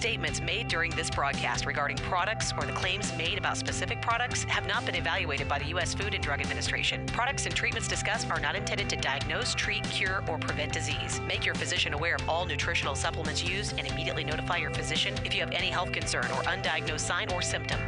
statements made during this broadcast regarding products or the claims made about specific products have not been evaluated by the U.S. Food and Drug Administration. Products and treatments discussed are not intended to diagnose, treat, cure, or prevent disease. Make your physician aware of all nutritional supplements used and immediately notify your physician if you have any health concern or undiagnosed sign or symptom.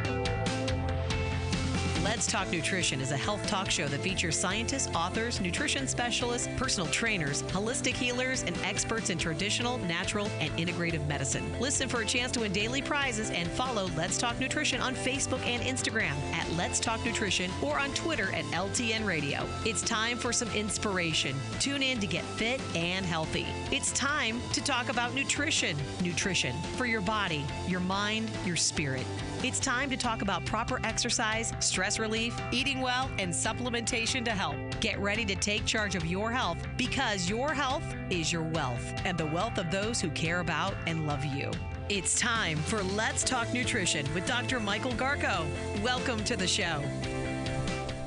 Let's Talk Nutrition is a health talk show that features scientists, authors, nutrition specialists, personal trainers, holistic healers, and experts in traditional, natural, and integrative medicine. Listen for a chance to win daily prizes and follow Let's Talk Nutrition on Facebook and Instagram at Let's Talk Nutrition or on Twitter at LTN Radio. It's time for some inspiration. Tune in to get fit and healthy. It's time to talk about nutrition. Nutrition for your body, your mind, your spirit. It's time to talk about proper exercise, stress relief, eating well, and supplementation to help. Get ready to take charge of your health because your health is your wealth and the wealth of those who care about and love you. It's time for Let's Talk Nutrition with Dr. Michael Garko. Welcome to the show.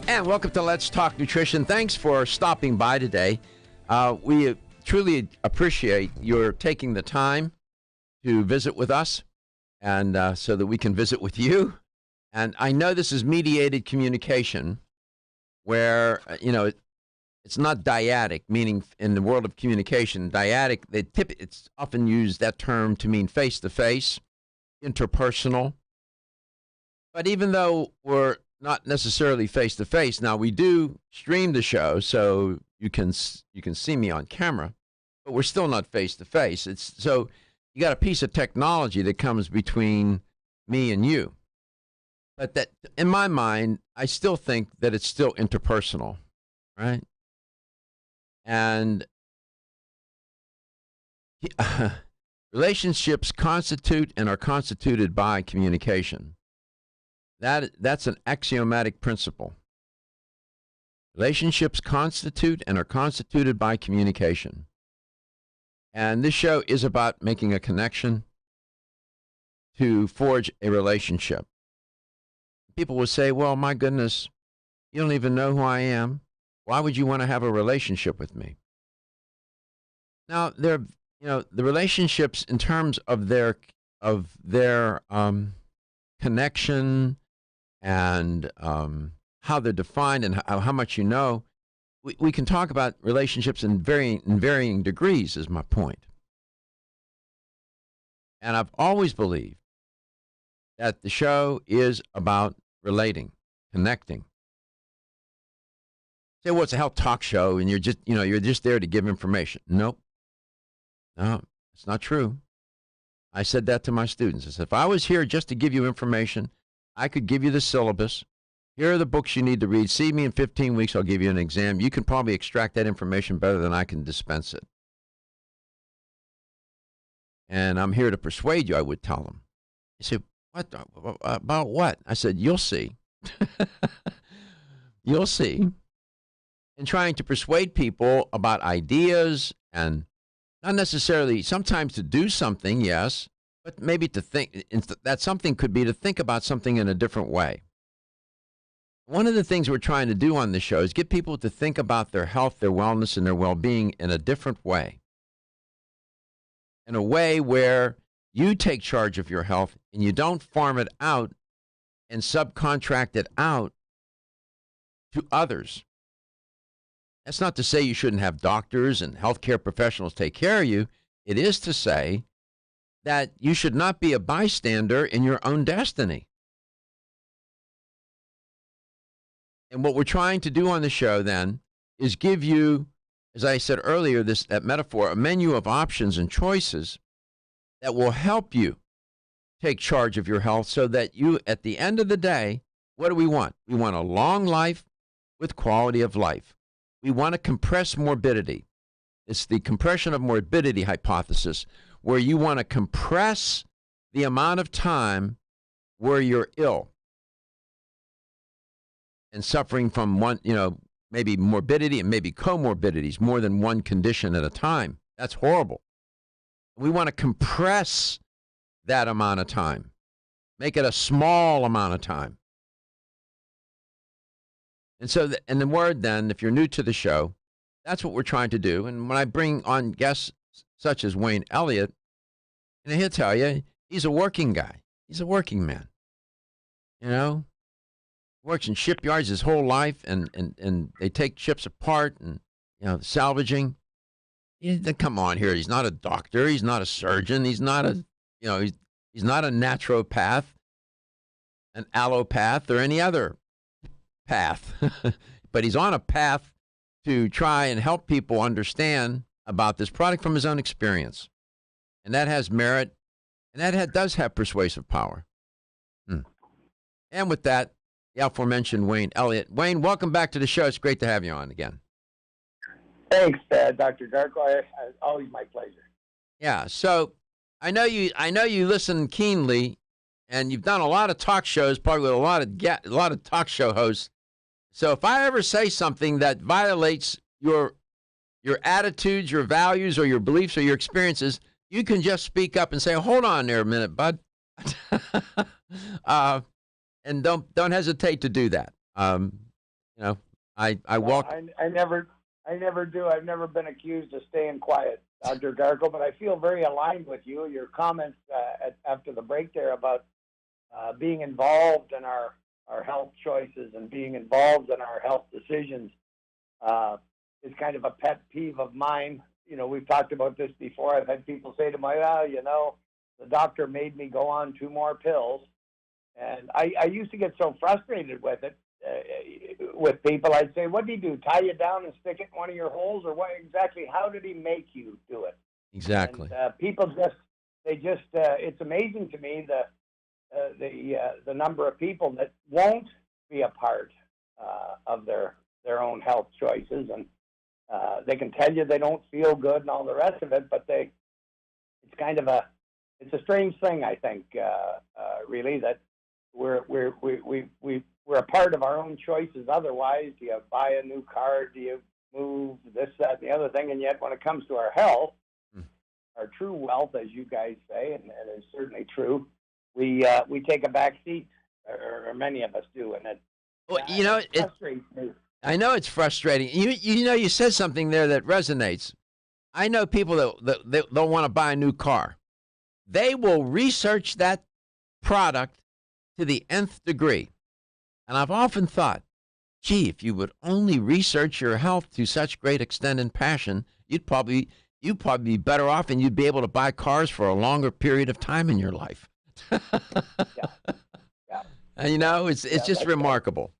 And welcome to Let's Talk Nutrition. Thanks for stopping by today. We truly appreciate your taking the time to visit with us, and so that we can visit with you. And I know this is mediated communication where, it's not dyadic, meaning in the world of communication, dyadic, it's often used that term to mean face-to-face, interpersonal. But even though we're not necessarily face-to-face, now we do stream the show, so you can see me on camera, but we're still not face-to-face. So you got a piece of technology that comes between me and you. But that, in my mind, I still think that it's still interpersonal, right? And relationships constitute and are constituted by communication. That's an axiomatic principle. Relationships constitute and are constituted by communication. And this show is about making a connection to forge a relationship. People will say, well, my goodness, you don't even know who I am. Why would you want to have a relationship with me? Now, the relationships in terms of their connection and how they're defined and how much you know, we can talk about relationships in varying degrees, is my point. And I've always believed that the show is about relating, connecting. Say, well, it's a health talk show and you're just there to give information. Nope. No, it's not true. I said that to my students. I said, if I was here just to give you information, I could give you the syllabus. Here are the books you need to read. See me in 15 weeks. I'll give you an exam. You can probably extract that information better than I can dispense it. And I'm here to persuade you, I would tell them. They said, what? About what? I said, you'll see. You'll see. And trying to persuade people about ideas and not necessarily, sometimes to do something, yes, but maybe to think, that something could be to think about something in a different way. One of the things we're trying to do on this show is get people to think about their health, their wellness, and their well-being in a different way. In a way where you take charge of your health and you don't farm it out and subcontract it out to others. That's not to say you shouldn't have doctors and healthcare professionals take care of you. It is to say that you should not be a bystander in your own destiny. And what we're trying to do on the show then is give you, as I said earlier, that metaphor, a menu of options and choices that will help you take charge of your health so that you, at the end of the day, what do we want? We want a long life with quality of life. We want to compress morbidity. It's the compression of morbidity hypothesis, where you want to compress the amount of time where you're ill and suffering from one, maybe morbidity and maybe comorbidities, more than one condition at a time. That's horrible. We want to compress that amount of time, make it a small amount of time. And so, and the word then, if you're new to the show, that's what we're trying to do. And when I bring on guests such as Wayne Elliott, and he'll tell you, He's a working guy. He's a working man. You know, works in shipyards his whole life, and they take ships apart and, you know, salvaging. Come on here. He's not a doctor. He's not a surgeon. He's not a, you know, he's not a naturopath, an allopath, or any other path. But he's on a path to try and help people understand about this product from his own experience. And that has merit, and that does have persuasive power. And with that, the aforementioned Wayne Elliott. Wayne, welcome back to the show. It's great to have you on again. Thanks, Dr. Garko. Always my pleasure. Yeah. So I know you listen keenly, and you've done a lot of talk shows, probably with a lot of talk show hosts. So if I ever say something that violates your attitudes, your values, or your beliefs, or your experiences, you can just speak up and say, "Hold on there a minute, bud," and don't hesitate to do that. You know, I walk. I never do. I've never been accused of staying quiet, Dr. Garko, but I feel very aligned with you. Your comments after the break there about being involved in our health choices and being involved in our health decisions is kind of a pet peeve of mine. You know, we've talked about this before. I've had people say to me, you know, the doctor made me go on 2 more pills. And I used to get so frustrated with it, with people. I'd say, what did he do, tie you down and stick it in one of your holes? Or what exactly, how did he make you do it? Exactly. And, people it's amazing to me the number of people that won't be a part of their own health choices, and they can tell you they don't feel good and all the rest of it, but it's kind of a strange thing, I think, really, that we're a part of our own choices. Otherwise, do you buy a new car? Do you move this, that, and the other thing? And yet, when it comes to our health, our true wealth, as you guys say, and it's certainly true, we take a back seat, or many of us do, and it. Well, you know, it frustrates me. I know it's frustrating. You know, you said something there that resonates. I know people that don't want to buy a new car. They will research that product to the nth degree. And I've often thought, gee, if you would only research your health to such great extent and passion, you'd probably be better off, and you'd be able to buy cars for a longer period of time in your life. Yeah. And, you know, it's just remarkable.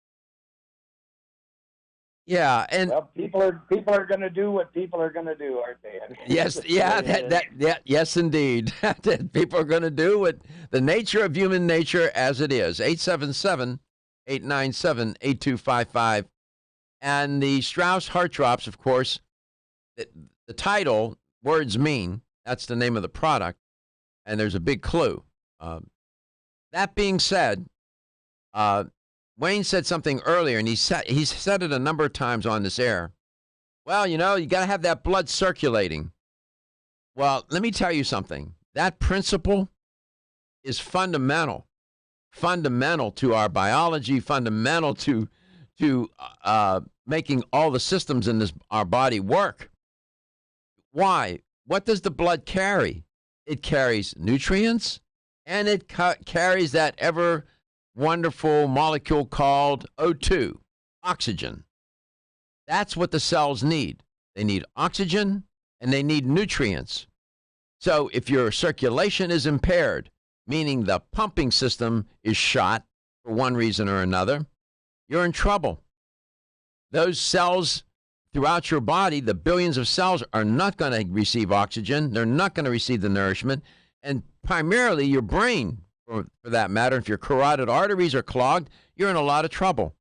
Yeah, and well, people are going to do what people are going to do, aren't they? Yes, yeah, yes, indeed. People are going to do what the nature of human nature as it is. 877-897-8255, and the Strauss Heart Drops, of course. The title, words mean. That's the name of the product, and there's a big clue. That being said, Wayne said something earlier, and he's said it a number of times on this air. Well, you know, you got to have that blood circulating. Well, let me tell you something. That principle is fundamental to our biology, fundamental to making all the systems in our body work. Why? What does the blood carry? It carries nutrients, and it carries that ever wonderful molecule called O2, oxygen. That's what the cells need. They need oxygen, and they need nutrients. So if your circulation is impaired, meaning the pumping system is shot for one reason or another, you're in trouble. Those cells throughout your body, the billions of cells, are not going to receive oxygen. They're not going to receive the nourishment. And primarily your brain, for that matter, if your carotid arteries are clogged, you're in a lot of trouble.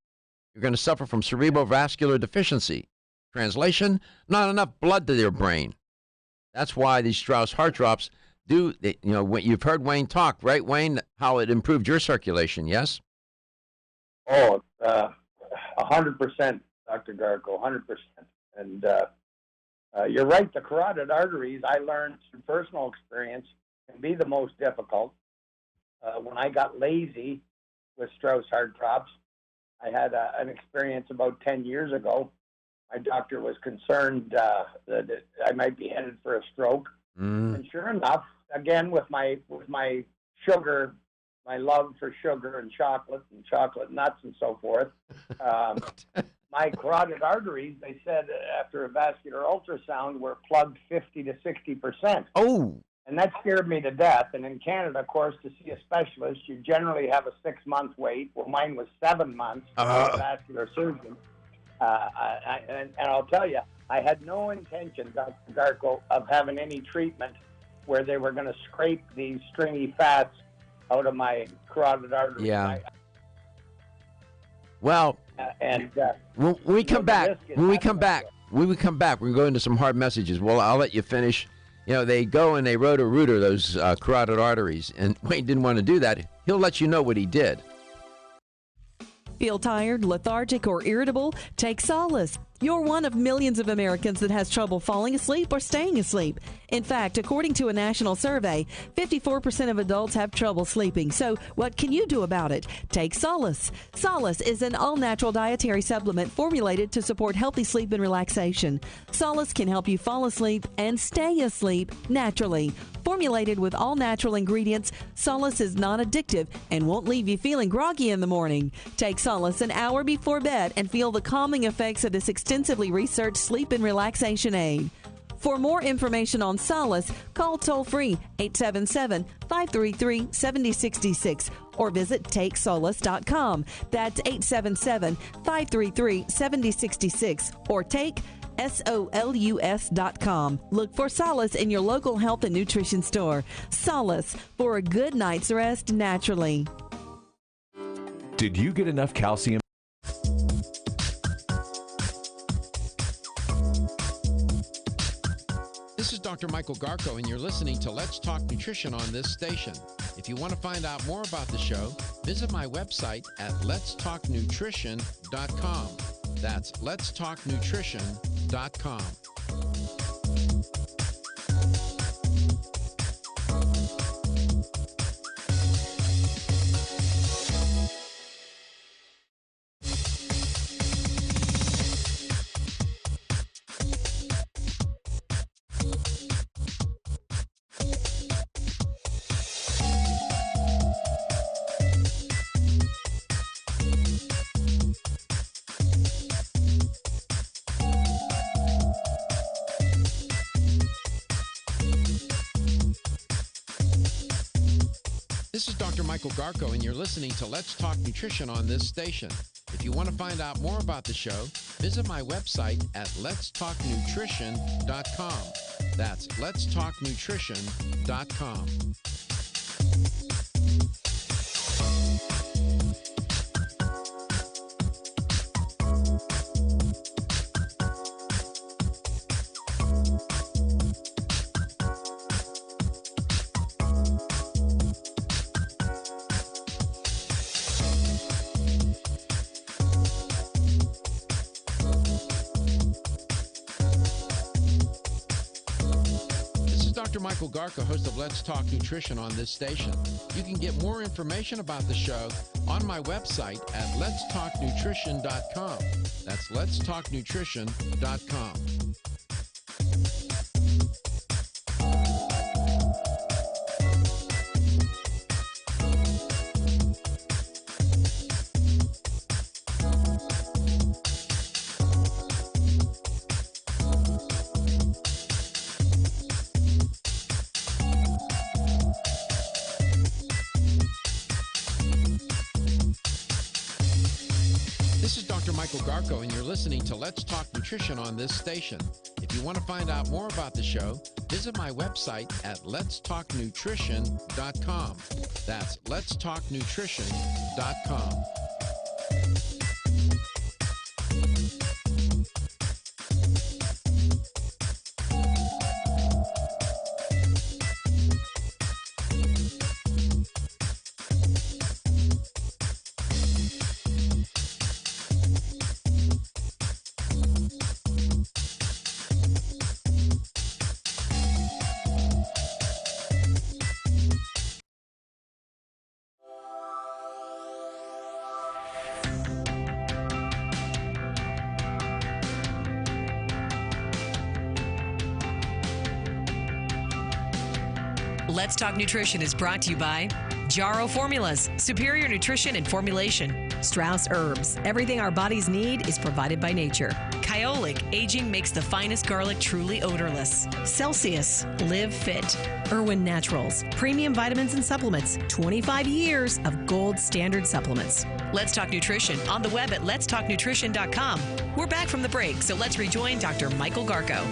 You're going to suffer from cerebrovascular deficiency. Translation, not enough blood to your brain. That's why these Strauss Heart Drops do, you know, you've heard Wayne talk, right, Wayne, how it improved your circulation, yes? Oh, 100%, Dr. Garko, 100%. And you're right, the carotid arteries, I learned through personal experience, can be the most difficult. When I got lazy with Strauss Heart Drops, I had an experience about 10 years ago. My doctor was concerned that I might be headed for a stroke. And sure enough, again, with my sugar, my love for sugar and chocolate nuts and so forth. My carotid arteries, they said after a vascular ultrasound, were plugged 50 to 60%. Oh. And that scared me to death. And in Canada, of course, to see a specialist, you generally have a 6-month wait. Well, mine was 7 months for a vascular surgeon. And I'll tell you, I had no intention, Dr. Garko, of having any treatment where they were going to scrape these stringy fats out of my carotid arteries. Yeah. Well, when we come back, we're going to go into some hard messages. Well, I'll let you finish. You know, they go and they roto-rooter those carotid arteries, and Wayne didn't want to do that. He'll let you know what he did. Feel tired, lethargic, or irritable? Take Solace. You're one of millions of Americans that has trouble falling asleep or staying asleep. In fact, according to a national survey, 54% of adults have trouble sleeping. So what can you do about it? Take Solace. Solace is an all-natural dietary supplement formulated to support healthy sleep and relaxation. Solace can help you fall asleep and stay asleep naturally. Formulated with all-natural ingredients, Solace is non-addictive and won't leave you feeling groggy in the morning. Take Solace an hour before bed and feel the calming effects of this extensively researched sleep and relaxation aid. For more information on Solace, call toll-free 877-533-7066 or visit TakeSolace.com. That's 877-533-7066 or take SOLUS.com. Look for Solace in your local health and nutrition store. Solace, for a good night's rest naturally. Did you get enough calcium? This is Dr. Michael Garko, and you're listening to Let's Talk Nutrition on this station. If you want to find out more about the show, visit my website at letstalknutrition.com. That's letstalknutrition.com. This is Dr. Michael Garko, and you're listening to Let's Talk Nutrition on this station. If you want to find out more about the show, visit my website at letstalknutrition.com. That's letstalknutrition.com. Dr. Michael Garko, host of Let's Talk Nutrition on this station. You can get more information about the show on my website at letstalknutrition.com. That's letstalknutrition.com. This is Dr. Michael Garko, and you're listening to Let's Talk Nutrition on this station. If you want to find out more about the show, visit my website at letstalknutrition.com. That's letstalknutrition.com. Let's Talk Nutrition is brought to you by Jarro Formulas, superior nutrition and formulation. Strauss Herbs, everything our bodies need is provided by nature. Kyolic, aging makes the finest garlic truly odorless. Celsius, live fit. Irwin Naturals, premium vitamins and supplements. 25 years of gold standard supplements. Let's Talk Nutrition on the web at letstalknutrition.com. We're back from the break, so let's rejoin Dr. Michael Garko.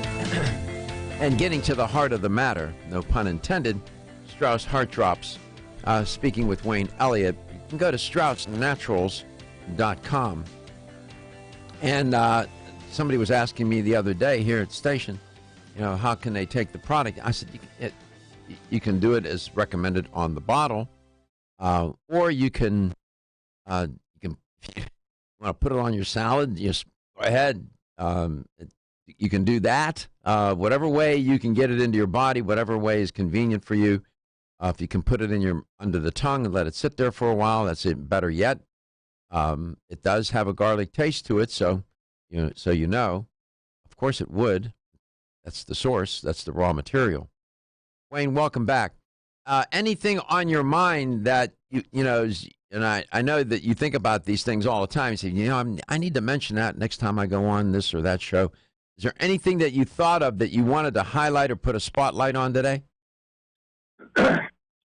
And getting to the heart of the matter, no pun intended, Strauss Heart Drops. Speaking with Wayne Elliott, you can go to straussnaturals.com. And somebody was asking me the other day here at the station, how can they take the product? I said, you can do it as recommended on the bottle, or you can if you want to put it on your salad, just go ahead. You can do that. Whatever way you can get it into your body, whatever way is convenient for you. If you can put it in under the tongue and let it sit there for a while, that's it. Better yet. It does have a garlic taste to it, so you know. Of course, it would. That's the source. That's the raw material. Wayne, welcome back. Anything on your mind that and I know that you think about these things all the time. You say, I need to mention that next time I go on this or that show. Is there anything that you thought of that you wanted to highlight or put a spotlight on today?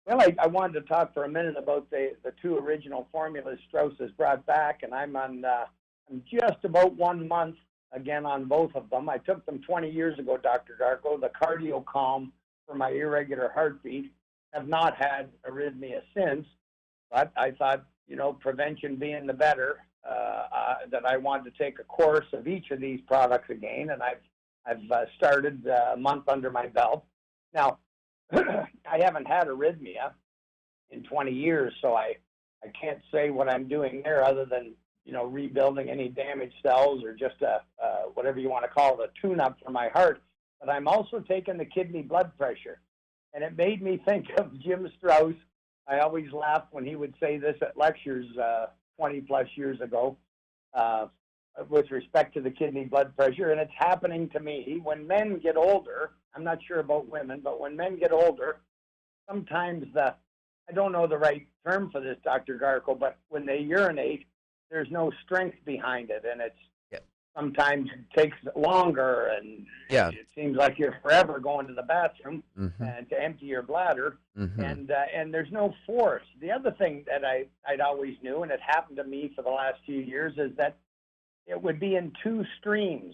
Well, I wanted to talk for a minute about the two original formulas Strauss has brought back, and I'm just about 1 month again on both of them. I took them 20 years ago, Dr. Garko, the Cardio Calm for my irregular heartbeat. Have not had arrhythmia since, but I thought, prevention being the better, that I wanted to take a course of each of these products again, and I've started a month under my belt. Now, I haven't had arrhythmia in 20 years, so I can't say what I'm doing there other than, rebuilding any damaged cells or just whatever you want to call it, a tune-up for my heart. But I'm also taking the kidney blood pressure. And it made me think of Jim Strauss. I always laughed when he would say this at lectures 20-plus years ago with respect to the kidney blood pressure. And it's happening to me. When men get older, I'm not sure about women, but when men get older, sometimes I don't know the right term for this, Dr. Garko, but when they urinate, there's no strength behind it. And sometimes it takes longer, and it seems like you're forever going to the bathroom and to empty your bladder, and there's no force. The other thing that I'd always knew, and it happened to me for the last few years, is that it would be in two streams.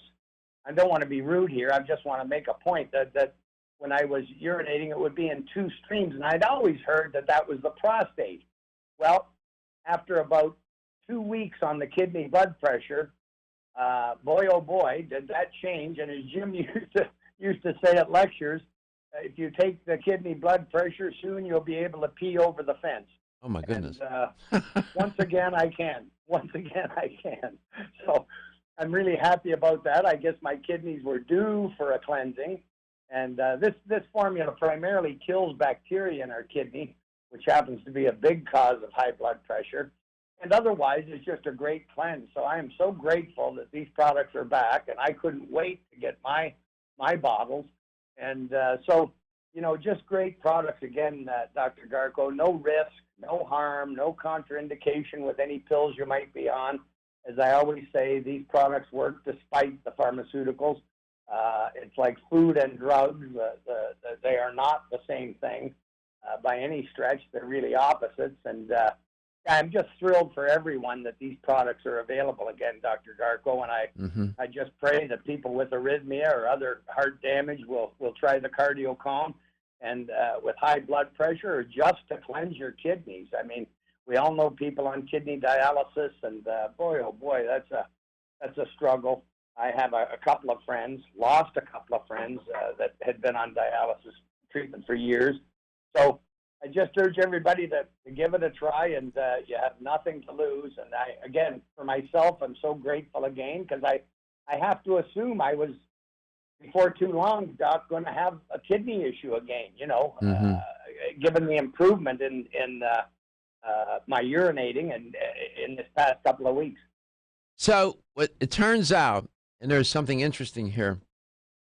I don't want to be rude here. I just want to make a point that when I was urinating, it would be in two streams, and I'd always heard that was the prostate. Well, after about 2 weeks on the kidney blood pressure, boy, oh boy, did that change. And as Jim used to say at lectures, if you take the kidney blood pressure, soon you'll be able to pee over the fence. Oh, my goodness. And, once again, I can. So I'm really happy about that. I guess my kidneys were due for a cleansing. And this formula primarily kills bacteria in our kidney, which happens to be a big cause of high blood pressure. And otherwise, it's just a great cleanse. So I am so grateful that these products are back, and I couldn't wait to get my bottles. And just great products again, Dr. Garko. No risk, no harm, no contraindication with any pills you might be on. As I always say, these products work despite the pharmaceuticals. It's like food and drugs. They are not the same thing by any stretch. They're really opposites. And I'm just thrilled for everyone that these products are available again, Dr. Garko, and I just pray that people with arrhythmia or other heart damage will try the Cardio Calm, and with high blood pressure, or just to cleanse your kidneys. I mean, we all know people on kidney dialysis, and boy, oh boy, that's a struggle. I have a couple of friends, lost a couple of friends that had been on dialysis treatment for years. So I just urge everybody to give it a try, and you have nothing to lose. And again, for myself, I'm so grateful again, because I have to assume I was, before too long, Doc, going to have a kidney issue again, given the improvement in my urinating and in this past couple of weeks. So it turns out, and there's something interesting here,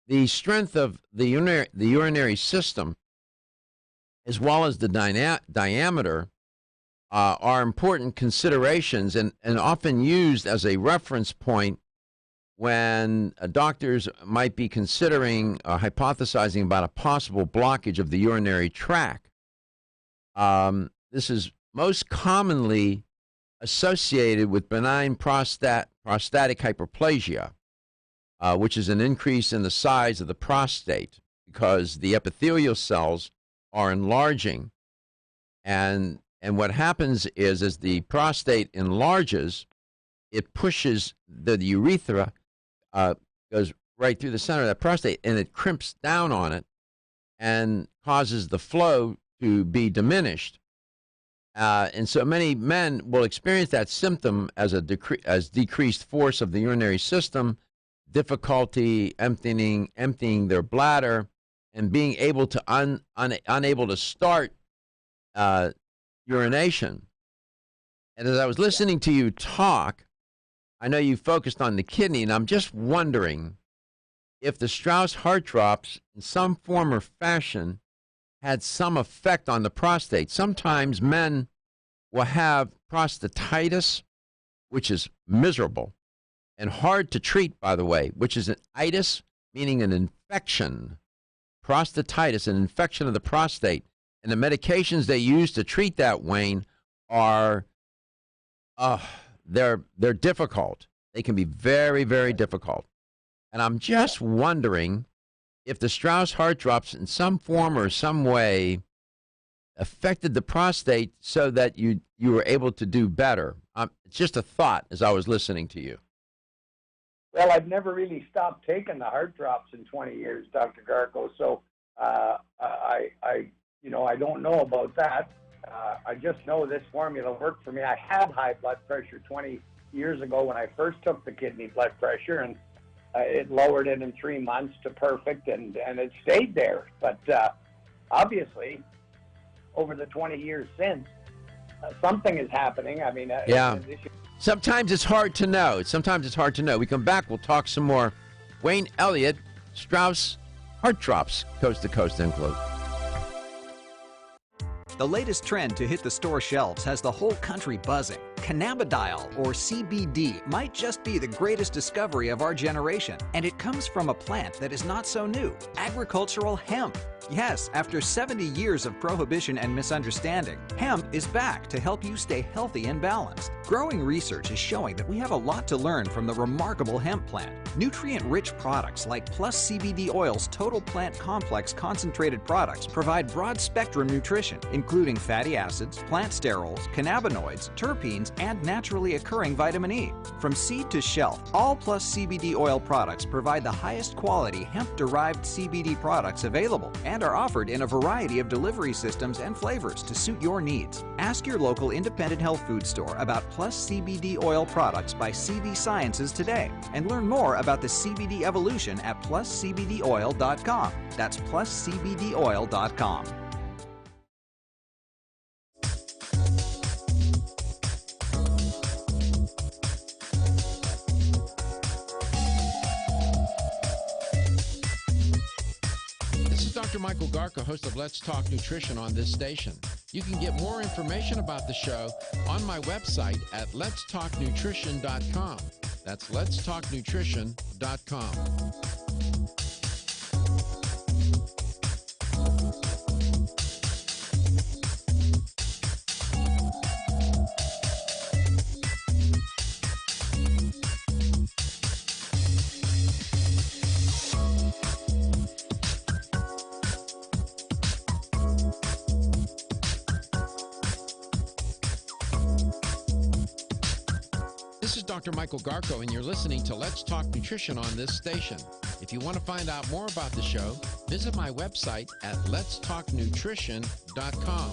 the strength of the urinary system, as well as the diameter are important considerations and often used as a reference point when doctors might be considering hypothesizing about a possible blockage of the urinary tract. This is most commonly associated with benign prostatic hyperplasia, which is an increase in the size of the prostate because the epithelial cells are enlarging. And what happens is as the prostate enlarges, it pushes the urethra, goes right through the center of that prostate, and it crimps down on it and causes the flow to be diminished. And so many men will experience that symptom as decreased force of the urinary system, difficulty emptying their bladder, and being able to unable to start urination. And as I was listening to you talk, I know you focused on the kidney, and I'm just wondering if the Strauss heart drops in some form or fashion had some effect on the prostate. Sometimes men will have prostatitis, which is miserable and hard to treat, by the way, which is an itis, meaning an infection. Prostatitis, an infection of the prostate. And the medications they use to treat that, Wayne, are they're difficult. They can be very, very difficult. And I'm just wondering if the Strauss heart drops in some form or some way affected the prostate so that you were able to do better. It's just a thought as I was listening to you. Well, I've never really stopped taking the heart drops in 20 years, Dr. Garko. So I don't know about that. I just know this formula worked for me. I had high blood pressure 20 years ago when I first took the kidney blood pressure, and it lowered it in 3 months to perfect, and it stayed there. But obviously, over the 20 years since, something is happening. I mean, yeah. Sometimes it's hard to know. We come back, we'll talk some more. Wayne Elliott, Strauss heart drops, coast to coast, end quote. The latest trend to hit the store shelves has the whole country buzzing. Cannabidiol, or CBD, might just be the greatest discovery of our generation, and it comes from a plant that is not so new, agricultural hemp. Yes, after 70 years of prohibition and misunderstanding, hemp is back to help you stay healthy and balanced. Growing research is showing that we have a lot to learn from the remarkable hemp plant. Nutrient-rich products like Plus CBD Oil's Total Plant Complex concentrated products provide broad-spectrum nutrition, including fatty acids, plant sterols, cannabinoids, terpenes, and naturally occurring vitamin E. From seed to shelf, all Plus CBD Oil products provide the highest quality hemp-derived CBD products available and are offered in a variety of delivery systems and flavors to suit your needs. Ask your local independent health food store about Plus CBD Oil products by CV Sciences today and learn more about the CBD evolution at pluscbdoil.com. That's pluscbdoil.com. Dr. Michael Garko, host of Let's Talk Nutrition on this station. You can get more information about the show on my website at letstalknutrition.com. That's letstalknutrition.com. This is Dr. Michael Garko, and you're listening to Let's Talk Nutrition on this station. If you want to find out more about the show, visit my website at letstalknutrition.com.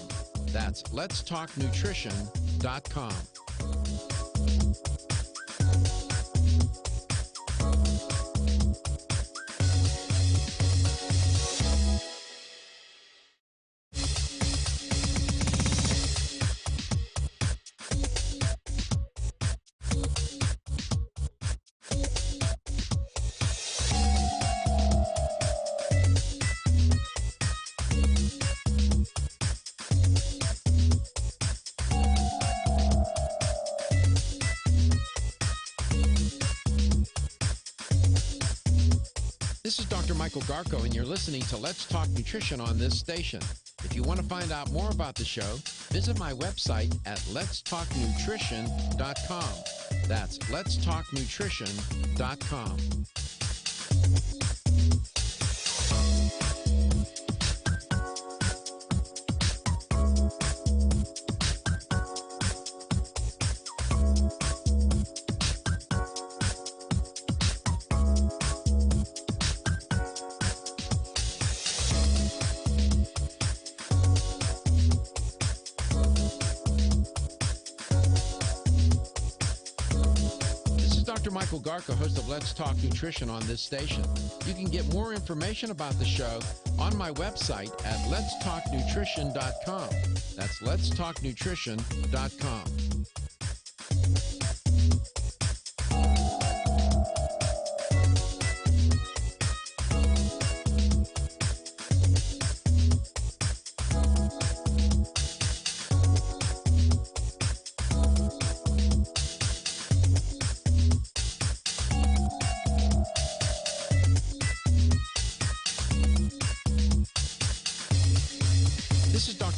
That's letstalknutrition.com. This is Dr. Michael Garko, and you're listening to Let's Talk Nutrition on this station. If you want to find out more about the show, visit my website at letstalknutrition.com. That's letstalknutrition.com. Michael Garko, host of Let's Talk Nutrition on this station. You can get more information about the show on my website at letstalknutrition.com. That's letstalknutrition.com.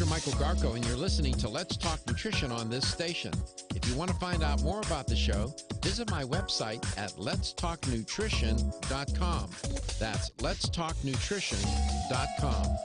Michael Garko, and you're listening to Let's Talk Nutrition on this station. If you want to find out more about the show, visit my website at letstalknutrition.com. That's letstalknutrition.com.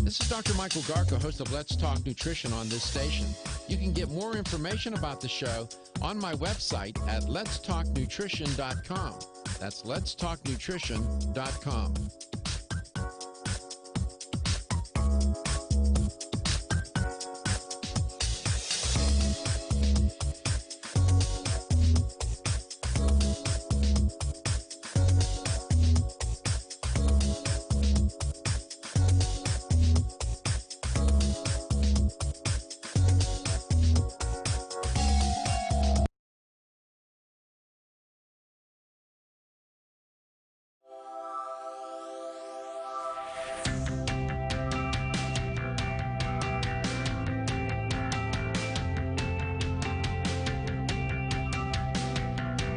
This is Dr. Michael Garko, host of Let's Talk Nutrition on this station. You can get more information about the show on my website at letstalknutrition.com. That's letstalknutrition.com.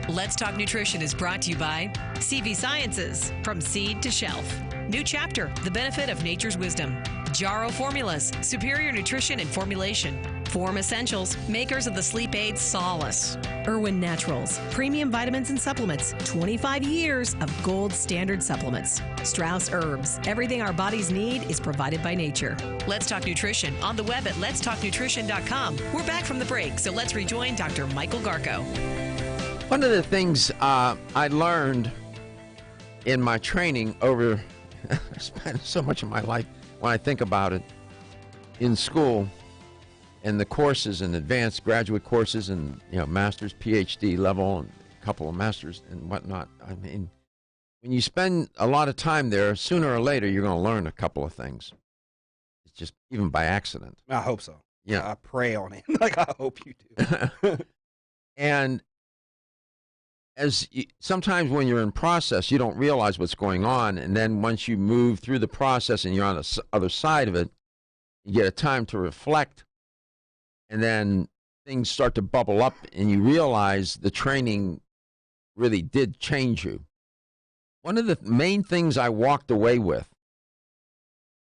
Let's Talk Nutrition is brought to you by CV Sciences, from seed to shelf. New chapter, the benefit of nature's wisdom. Jarrow Formulas, superior nutrition and formulation. Form Essentials, makers of the sleep aid Solace. Irwin Naturals, premium vitamins and supplements. 25 years of gold standard supplements. Strauss Herbs, everything our bodies need is provided by nature. Let's Talk Nutrition on the web at letstalknutrition.com. We're back from the break, so let's rejoin Dr. Michael Garko. One of the things I learned in my training over, I spent so much of my life, when I think about it, in school, and the courses and advanced graduate courses and, master's, PhD level, and a couple of masters and whatnot. I mean, when you spend a lot of time there, sooner or later, you're going to learn a couple of things. It's just even by accident. I hope so. Yeah. I pray on it. I hope you do. And sometimes when you're in process, you don't realize what's going on. And then once you move through the process and you're on the other side of it, you get a time to reflect. And then things start to bubble up and you realize the training really did change you. One of the main things I walked away with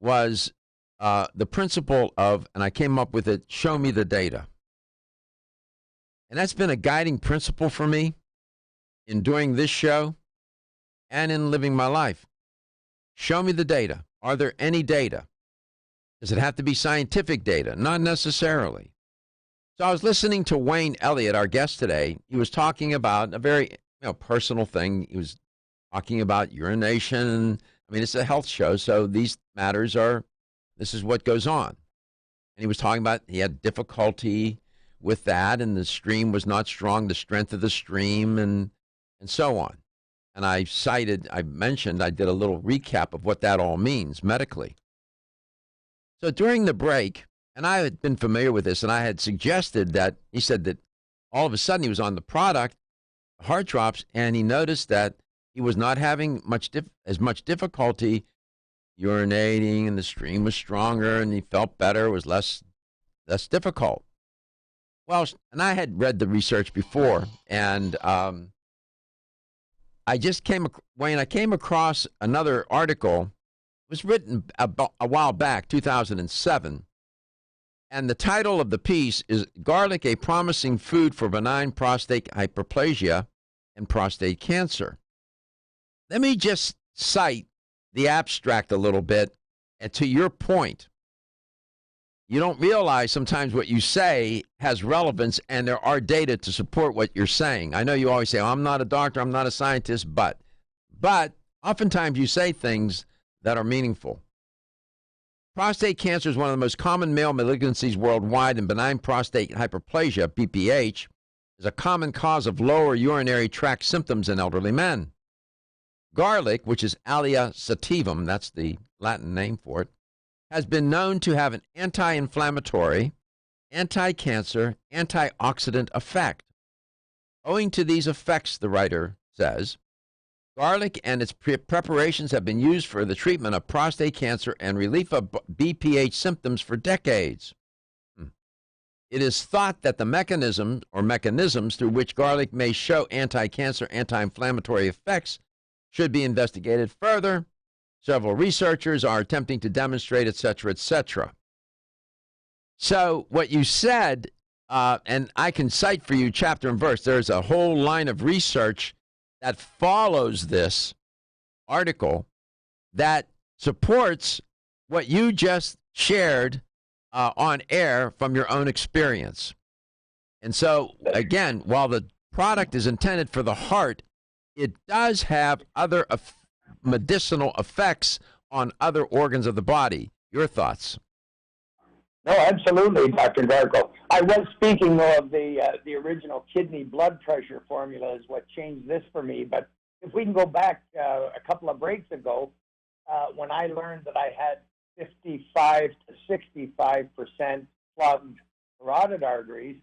was the principle of, and I came up with it, show me the data. And that's been a guiding principle for me in doing this show and in living my life. Show me the data. Are there any data? Does it have to be scientific data? Not necessarily. So I was listening to Wayne Elliott, our guest today. He was talking about a very personal thing. He was talking about urination. I mean, it's a health show, so these matters this is what goes on. And he was talking about he had difficulty with that, and the stream was not strong, the strength of the stream, and so on. And I did a little recap of what that all means medically. So during the break, and I had been familiar with this, and I had suggested that he said that all of a sudden he was on the product, Heart Drops, and he noticed that he was not having as much difficulty urinating, and the stream was stronger, and he felt better, it was less difficult. Well, and I had read the research before, and I just when I came across another article. It was written a while back, 2007, and the title of the piece is Garlic, a Promising Food for Benign Prostate Hyperplasia and Prostate Cancer. Let me just cite the abstract a little bit, and to your point, you don't realize sometimes what you say has relevance, and there are data to support what you're saying. I know you always say, I'm not a doctor, I'm not a scientist, but oftentimes you say things that are meaningful. Prostate cancer is one of the most common male malignancies worldwide, and benign prostate hyperplasia, BPH, is a common cause of lower urinary tract symptoms in elderly men. Garlic, which is Allia sativum, that's the Latin name for it, has been known to have an anti-inflammatory, anti-cancer, antioxidant effect. Owing to these effects, the writer says, garlic and its preparations have been used for the treatment of prostate cancer and relief of BPH symptoms for decades. It is thought that the mechanisms through which garlic may show anti-cancer, anti-inflammatory effects should be investigated further. Several researchers are attempting to demonstrate, etc., etc. So what you said, and I can cite for you chapter and verse, there's a whole line of research that follows this article that supports what you just shared on air from your own experience. And so, again, while the product is intended for the heart, it does have other medicinal effects on other organs of the body. Your thoughts? No, absolutely, Dr. Garko. I was speaking, though, of the original kidney blood pressure formula is what changed this for me. But if we can go back a couple of breaks ago, when I learned that I had 55 to 65% plugged carotid arteries,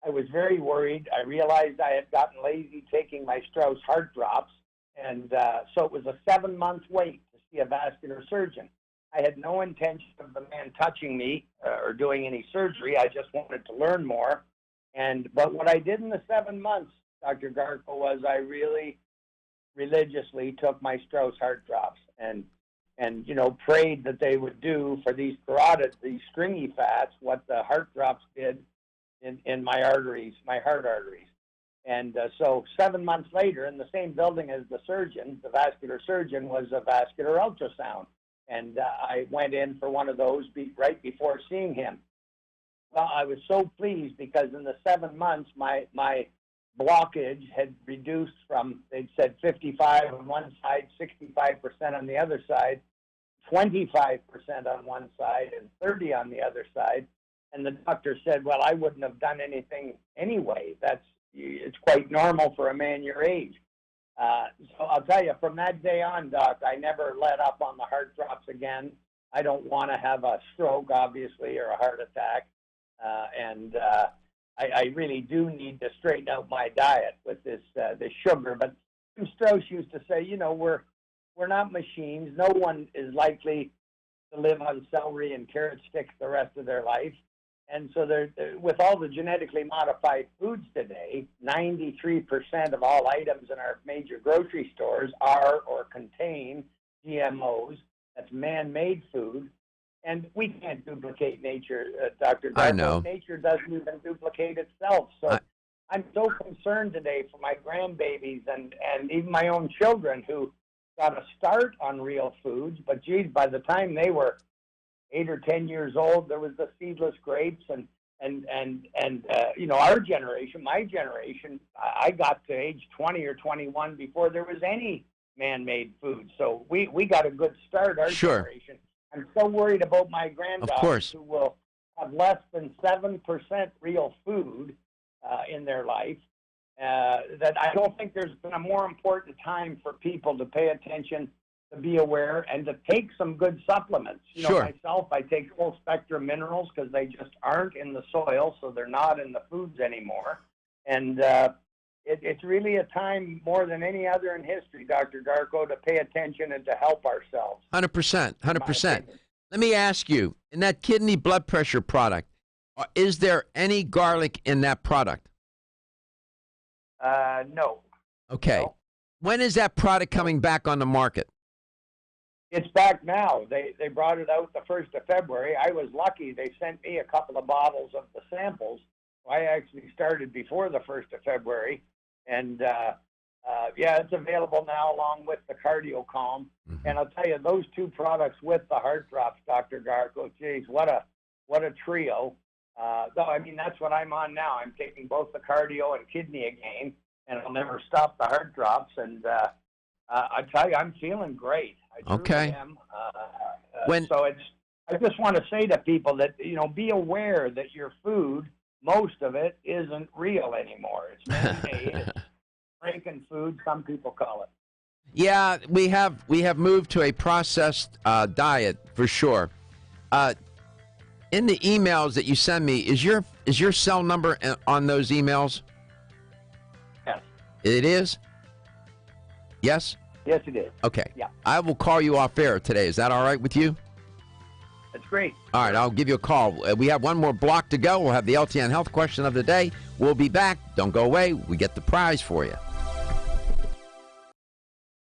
I was very worried. I realized I had gotten lazy taking my Strauss Heart Drops, and so it was a 7-month wait to see a vascular surgeon. I had no intention of the man touching me or doing any surgery. I just wanted to learn more. But what I did in the 7 months, Dr. Garko, was I really religiously took my Strauss Heart Drops and prayed that they would do for these carotids, these stringy fats, what the Heart Drops did in my arteries, my heart arteries. And so 7 months later, in the same building as the surgeon, the vascular surgeon, was a vascular ultrasound. And I went in for one of those right before seeing him. Well, I was so pleased because in the 7 months, my blockage had reduced from, they'd said 55 on one side, 65% on the other side, 25% on one side, and 30 on the other side. And the doctor said, well, I wouldn't have done anything anyway. It's quite normal for a man your age. So I'll tell you, from that day on, Doc, I never let up on the Heart Drops again. I don't want to have a stroke, obviously, or a heart attack. I really do need to straighten out my diet with this sugar. But Tim Strauss used to say, we're not machines. No one is likely to live on celery and carrot sticks the rest of their life. And so with all the genetically modified foods today, 93% of all items in our major grocery stores are or contain GMOs. That's man-made food. And we can't duplicate nature, Dr. Darko. I know. Nature doesn't even duplicate itself. So I'm so concerned today for my grandbabies and even my own children who got a start on real foods. But, geez, by the time they were 8 or 10 years old, there was the seedless grapes and our generation, my generation, I got to age 20 or 21 before there was any man-made food. So we got a good start, our generation. I'm so worried about my granddaughters who will have less than 7% real food in their life that I don't think there's been a more important time for people to pay attention to be aware and to take some good supplements. You know, Sure. myself, I take full spectrum minerals because they just aren't in the soil, so they're not in the foods anymore. And it's really a time more than any other in history, Dr. Garko, to pay attention and to help ourselves. 100%. 100%. Let me ask you, in that kidney blood pressure product, is there any garlic in that product? No. Okay. No. When is that product coming back on the market? It's back now. They brought it out the 1st of February. I was lucky. They sent me a couple of bottles of the samples. I actually started before the 1st of February. And, yeah, it's available now along with the Cardio Calm. Mm-hmm. And I'll tell you, those two products with the heart drops, Dr. Garko, geez, what a trio. Though, I mean, that's what I'm on now. I'm taking both the cardio and kidney again, and I'll never stop the heart drops. And I tell you, I'm feeling great. I truly am. So I just want to say to people that, you know, be aware that your food, most of it, isn't real anymore. It's man-made. It's Franken food, some people call it. Yeah, we have moved to a processed diet for sure. In the emails that you send me, is your cell number on those emails? Yes. It is? Yes? Yes, it is. Okay. Yeah. I will call you off air today. Is that all right with you? That's great. All right, I'll give you a call. We have one more block to go. We'll have the LTN Health Question of the Day. We'll be back. Don't go away. We get the prize for you.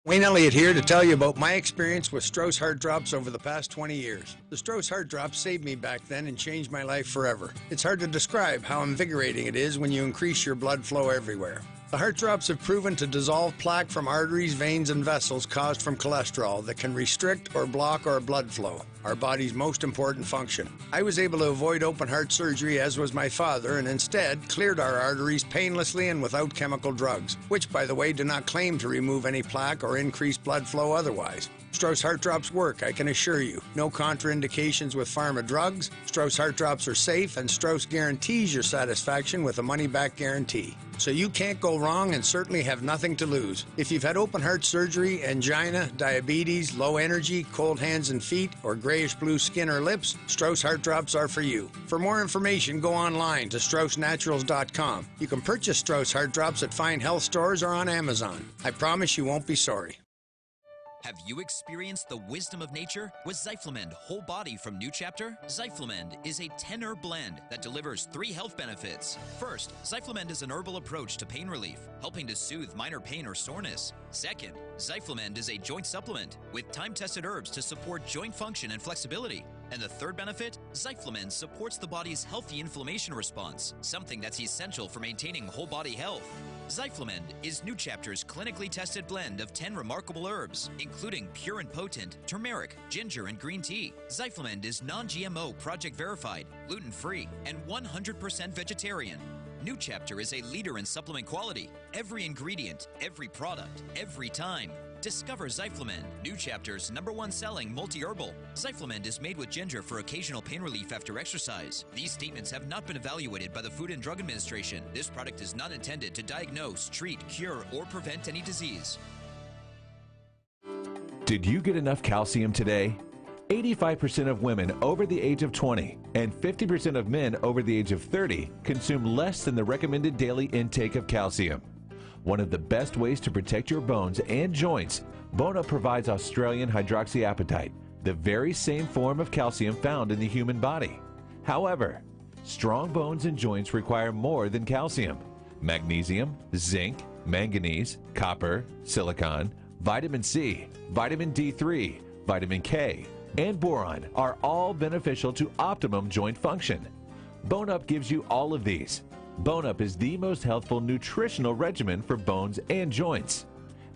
Wayne Elliott here to tell you about my experience with Strauss Heart Drops over the past 20 years. The Strauss Heart Drops saved me back then and changed my life forever. It's hard to describe how invigorating it is when you increase your blood flow everywhere. The Heart Drops have proven to dissolve plaque from arteries, veins, and vessels caused from cholesterol that can restrict or block our blood flow, our body's most important function. I was able to avoid open heart surgery, as was my father, and instead cleared our arteries painlessly and without chemical drugs, which, by the way, do not claim to remove any plaque or increase blood flow otherwise. Strauss Heart Drops work, I can assure you. No contraindications with pharma drugs. Strauss Heart Drops are safe, and Strauss guarantees your satisfaction with a money-back guarantee. So you can't go wrong and certainly have nothing to lose. If you've had open heart surgery, angina, diabetes, low energy, cold hands and feet, or grayish-blue skin or lips, Strauss Heart Drops are for you. For more information, go online to StraussNaturals.com. You can purchase Strauss Heart Drops at fine health stores or on Amazon. I promise you won't be sorry. Have you experienced the wisdom of nature with Zyflamend Whole Body from New Chapter? Zyflamend is a 10-herb blend that delivers 3 health benefits. First, Zyflamend is an herbal approach to pain relief, helping to soothe minor pain or soreness. Second, Zyflamend is a joint supplement with time-tested herbs to support joint function and flexibility. And the third benefit, Zyflamend supports the body's healthy inflammation response, something that's essential for maintaining whole body health. Zyflamend is New Chapter's clinically tested blend of 10 remarkable herbs, including pure and potent turmeric, ginger, and green tea. Zyflamend is non-GMO, project verified, gluten-free, and 100% vegetarian. New Chapter is a leader in supplement quality. Every ingredient, every product, every time. Discover Zyflamend, New Chapter's #1 selling multi-herbal. Zyflamend is made with ginger for occasional pain relief after exercise. These statements have not been evaluated by the Food and Drug Administration. This product is not intended to diagnose, treat, cure, or prevent any disease. Did you get enough calcium today? 85% of women over the age of 20 and 50% of men over the age of 30 consume less than the recommended daily intake of calcium. One of the best ways to protect your bones and joints, Bone Up provides Australian hydroxyapatite, the very same form of calcium found in the human body. However, strong bones and joints require more than calcium. Magnesium, zinc, manganese, copper, silicon, vitamin C, vitamin D3, vitamin K, and boron are all beneficial to optimum joint function. Bone Up gives you all of these. Bone Up is the most healthful nutritional regimen for bones and joints.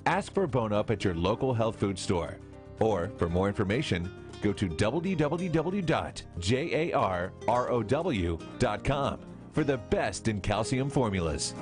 Ask for Bone Up at your local health food store. Or, for more information, go to www.jarrow.com for the best in calcium formulas.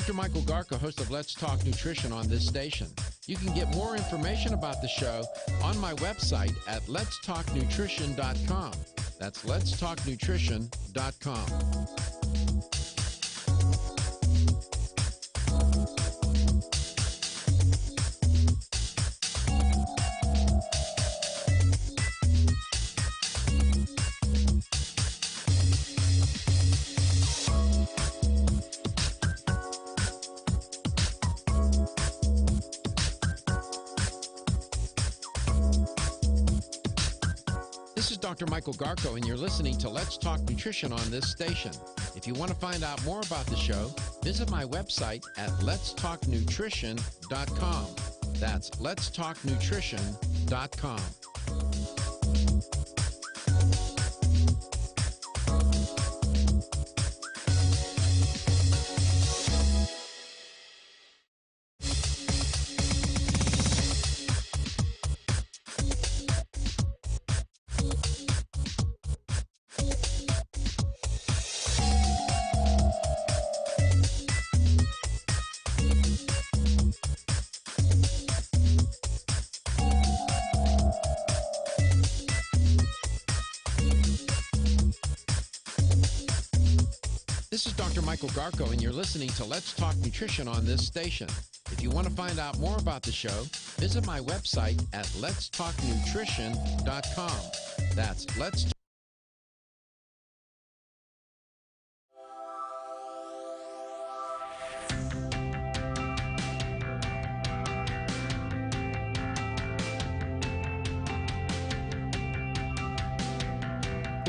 Dr. Michael Garko, host of Let's Talk Nutrition on this station. You can get more information about the show on my website at letstalknutrition.com. That's letstalknutrition.com. This is Dr. Michael Garko, and you're listening to Let's Talk Nutrition on this station. If you want to find out more about the show, visit my website at letstalknutrition.com. That's letstalknutrition.com. This is Dr. Michael Garko, and you're listening to Let's Talk Nutrition on this station. If you want to find out more about the show, visit my website at letstalknutrition.com. That's Let's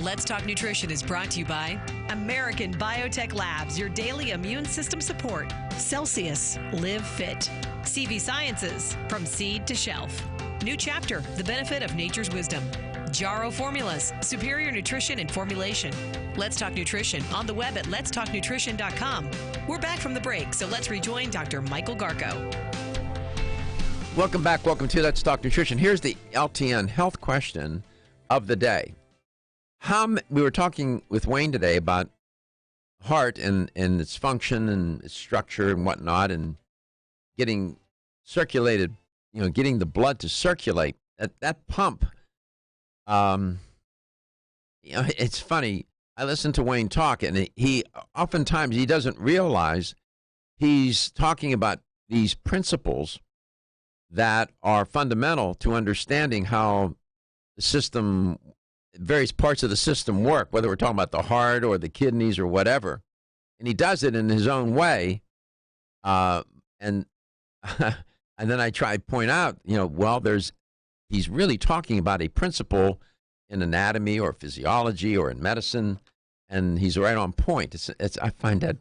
Let's Talk Nutrition is brought to you by American Biotech Labs, your daily immune system support. Celsius, Live Fit. CV Sciences, from seed to shelf. New Chapter, the benefit of nature's wisdom. Jarrow Formulas, superior nutrition and formulation. Let's Talk Nutrition on the web at letstalknutrition.com. We're back from the break, so let's rejoin Dr. Michael Garko. Welcome back. Welcome to Let's Talk Nutrition. Here's the LTN health question of the day. We were talking with Wayne today about heart and its function and its structure and whatnot, and getting circulated, getting the blood to circulate. That pump, it's funny. I listen to Wayne talk, and he oftentimes he doesn't realize he's talking about these principles that are fundamental to understanding how the system, various parts of the system work, whether we're talking about the heart or the kidneys or whatever. And he does it in his own way. And then I try to point out, he's really talking about a principle in anatomy or physiology or in medicine, and he's right on point. I find that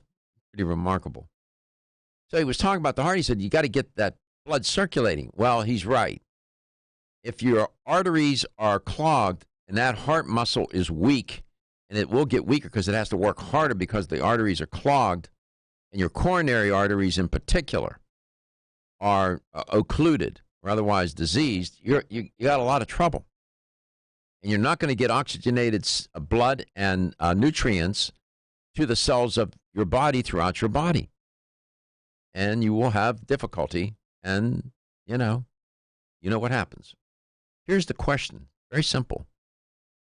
pretty remarkable. So he was talking about the heart. He said, you got to get that blood circulating. Well, he's right. If your arteries are clogged and that heart muscle is weak, and it will get weaker because it has to work harder because the arteries are clogged, and your coronary arteries in particular are occluded or otherwise diseased, you got a lot of trouble. And you're not going to get oxygenated blood and nutrients to the cells of your body throughout your body. And you will have difficulty, and you know what happens. Here's the question, very simple.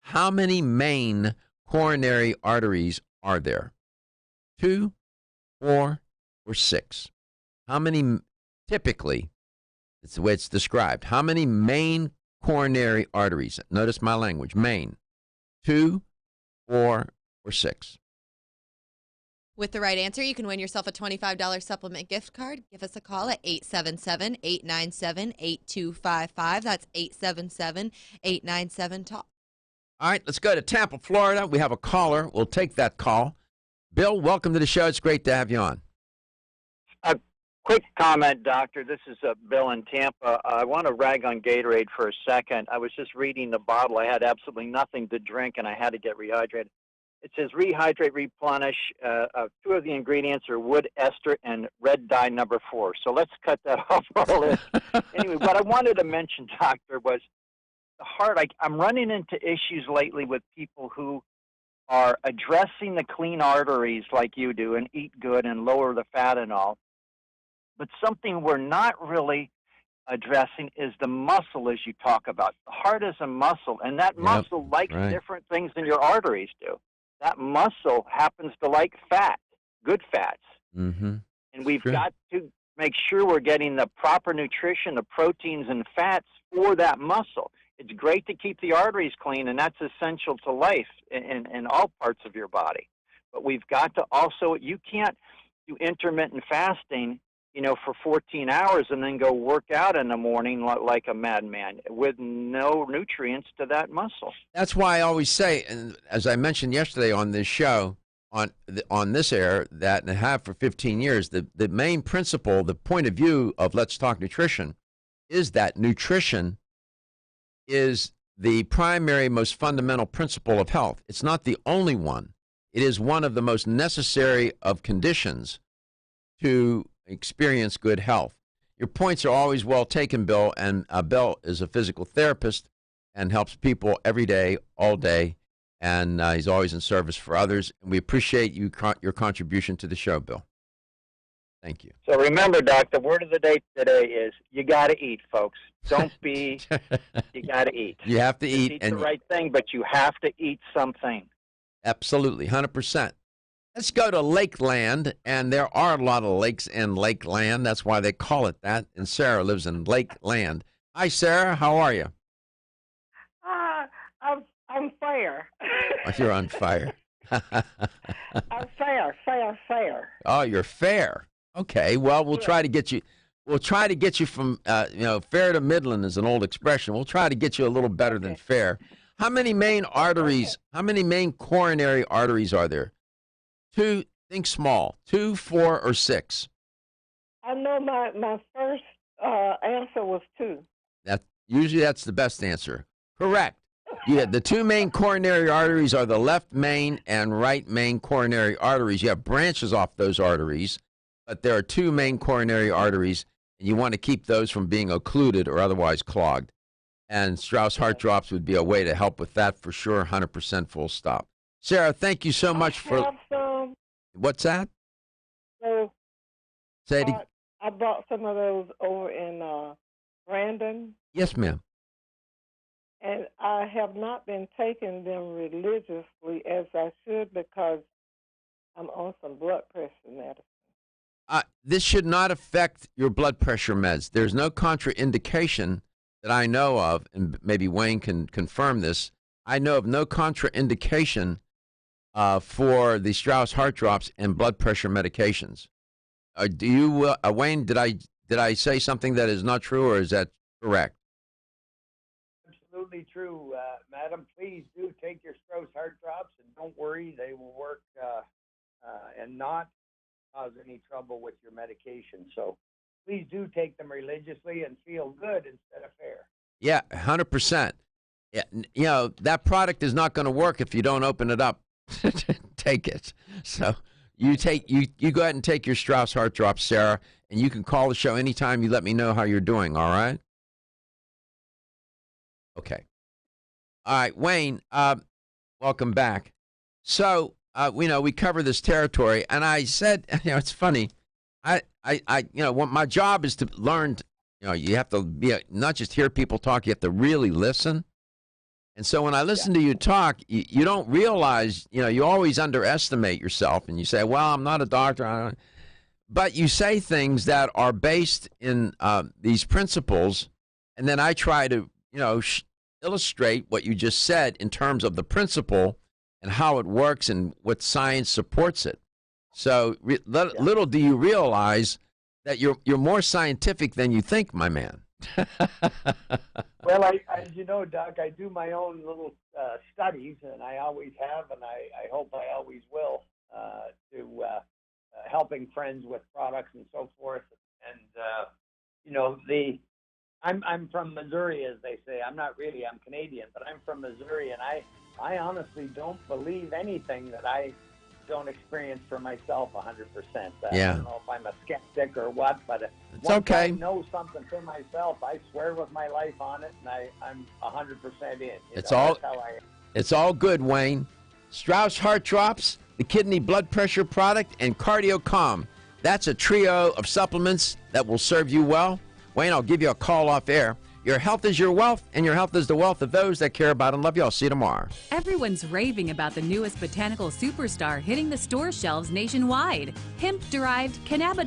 How many main coronary arteries are there? 2, 4, or 6? How many, typically, it's the way it's described, how many main coronary arteries? Notice my language, main. 2, 4, or 6? With the right answer, you can win yourself a $25 supplement gift card. Give us a call at 877-897-8255. That's 877-897-TALK. All right, let's go to Tampa, Florida. We have a caller. We'll take that call. Bill, welcome to the show. It's great to have you on. A quick comment, Doctor. This is Bill in Tampa. I want to rag on Gatorade for a second. I was just reading the bottle. I had absolutely nothing to drink, and I had to get rehydrated. It says rehydrate, replenish. 2 of the ingredients are wood ester and red dye number 4. So let's cut that off our list. Anyway, what I wanted to mention, Doctor, was the heart. I'm running into issues lately with people who are addressing the clean arteries like you do and eat good and lower the fat and all. But something we're not really addressing is the muscle, as you talk about. The heart is a muscle, and that muscle likes different things than your arteries do. That muscle happens to like fat, good fats. Mm-hmm. And we've got to make sure we're getting the proper nutrition, the proteins and fats for that muscle. It's great to keep the arteries clean, and that's essential to life in all parts of your body. But we've got to also, you can't do intermittent fasting, for 14 hours and then go work out in the morning like a madman with no nutrients to that muscle. That's why I always say, and as I mentioned yesterday on this show, on this air, that and have for 15 years, the main principle, the point of view of Let's Talk Nutrition is that nutrition is the primary, most fundamental principle of health. It's not the only one. It is one of the most necessary of conditions to experience good health. Your points are always well taken, Bill, and Bill is a physical therapist and helps people every day, all day, and he's always in service for others. And we appreciate your contribution to the show, Bill. Thank you. So remember, Doc, the word of the day today is you got to eat, folks. Don't be, you got to eat. You have to eat. Eat the right thing, but you have to eat something. Absolutely, 100%. Let's go to Lakeland, and there are a lot of lakes in Lakeland. That's why they call it that. And Sarah lives in Lakeland. Hi, Sarah. How are you? I'm fair. Oh, you're on fire. I'm fair. Oh, you're fair. Okay. Well, we'll try to get you. We'll try to get you from fair to Midland is an old expression. We'll try to get you a little better than fair. How many main arteries? How many main coronary arteries are there? 2, think small, 2, 4, or 6? I know my first answer was 2. Usually that's the best answer. Correct. Yeah, the 2 main coronary arteries are the left main and right main coronary arteries. You have branches off those arteries, but there are 2 main coronary arteries, and you want to keep those from being occluded or otherwise clogged. And Strauss Heart Drops would be a way to help with that for sure, 100% full stop. Sarah, thank you so much for... What's that? So, Say it again. I bought some of those over in Brandon. Yes, ma'am. And I have not been taking them religiously as I should because I'm on some blood pressure medicine. This should not affect your blood pressure meds. There's no contraindication that I know of, and maybe Wayne can confirm this. I know of no contraindication for the Strauss Heart Drops and blood pressure medications. Do you, Wayne? Did I say something that is not true, or is that correct? Absolutely true, madam. Please do take your Strauss Heart Drops, and don't worry, they will work and not cause any trouble with your medication. So please do take them religiously and feel good instead of fair. Yeah, 100%. Yeah, that product is not going to work if you don't open it up. Take it. So you go ahead and take your Strauss Heart Drops, Sarah, and you can call the show anytime you let me know how you're doing, all right? Okay. All right, Wayne, welcome back. So, we cover this territory, and I said, it's funny. My job is to learn, you have to not just hear people talk, you have to really listen. And so when I listen to you talk, you don't realize, you always underestimate yourself, and you say, well, I'm not a doctor. But you say things that are based in these principles, and then I try to, illustrate what you just said in terms of the principle and how it works and what science supports it. So little do you realize that you're more scientific than you think, my man. Well, as you know, Doc, I do my own little studies, and I always have, and I hope I always will, to helping friends with products and so forth. And, I'm from Missouri, as they say. I'm Canadian, but I'm from Missouri, and I honestly don't believe anything that I don't experience for myself 100%. Yeah. I don't know if I'm a skeptic or what, but it's okay. I know something for myself, I swear with my life on it, and I'm 100% in. It's all good, Wayne. Strauss Heart Drops, the Kidney Blood Pressure Product, and Cardio Calm. That's a trio of supplements that will serve you well. Wayne, I'll give you a call off air. Your health is your wealth, and your health is the wealth of those that care about and love you. I'll see you tomorrow. Everyone's raving about the newest botanical superstar hitting the store shelves nationwide. Hemp-derived cannabidiol.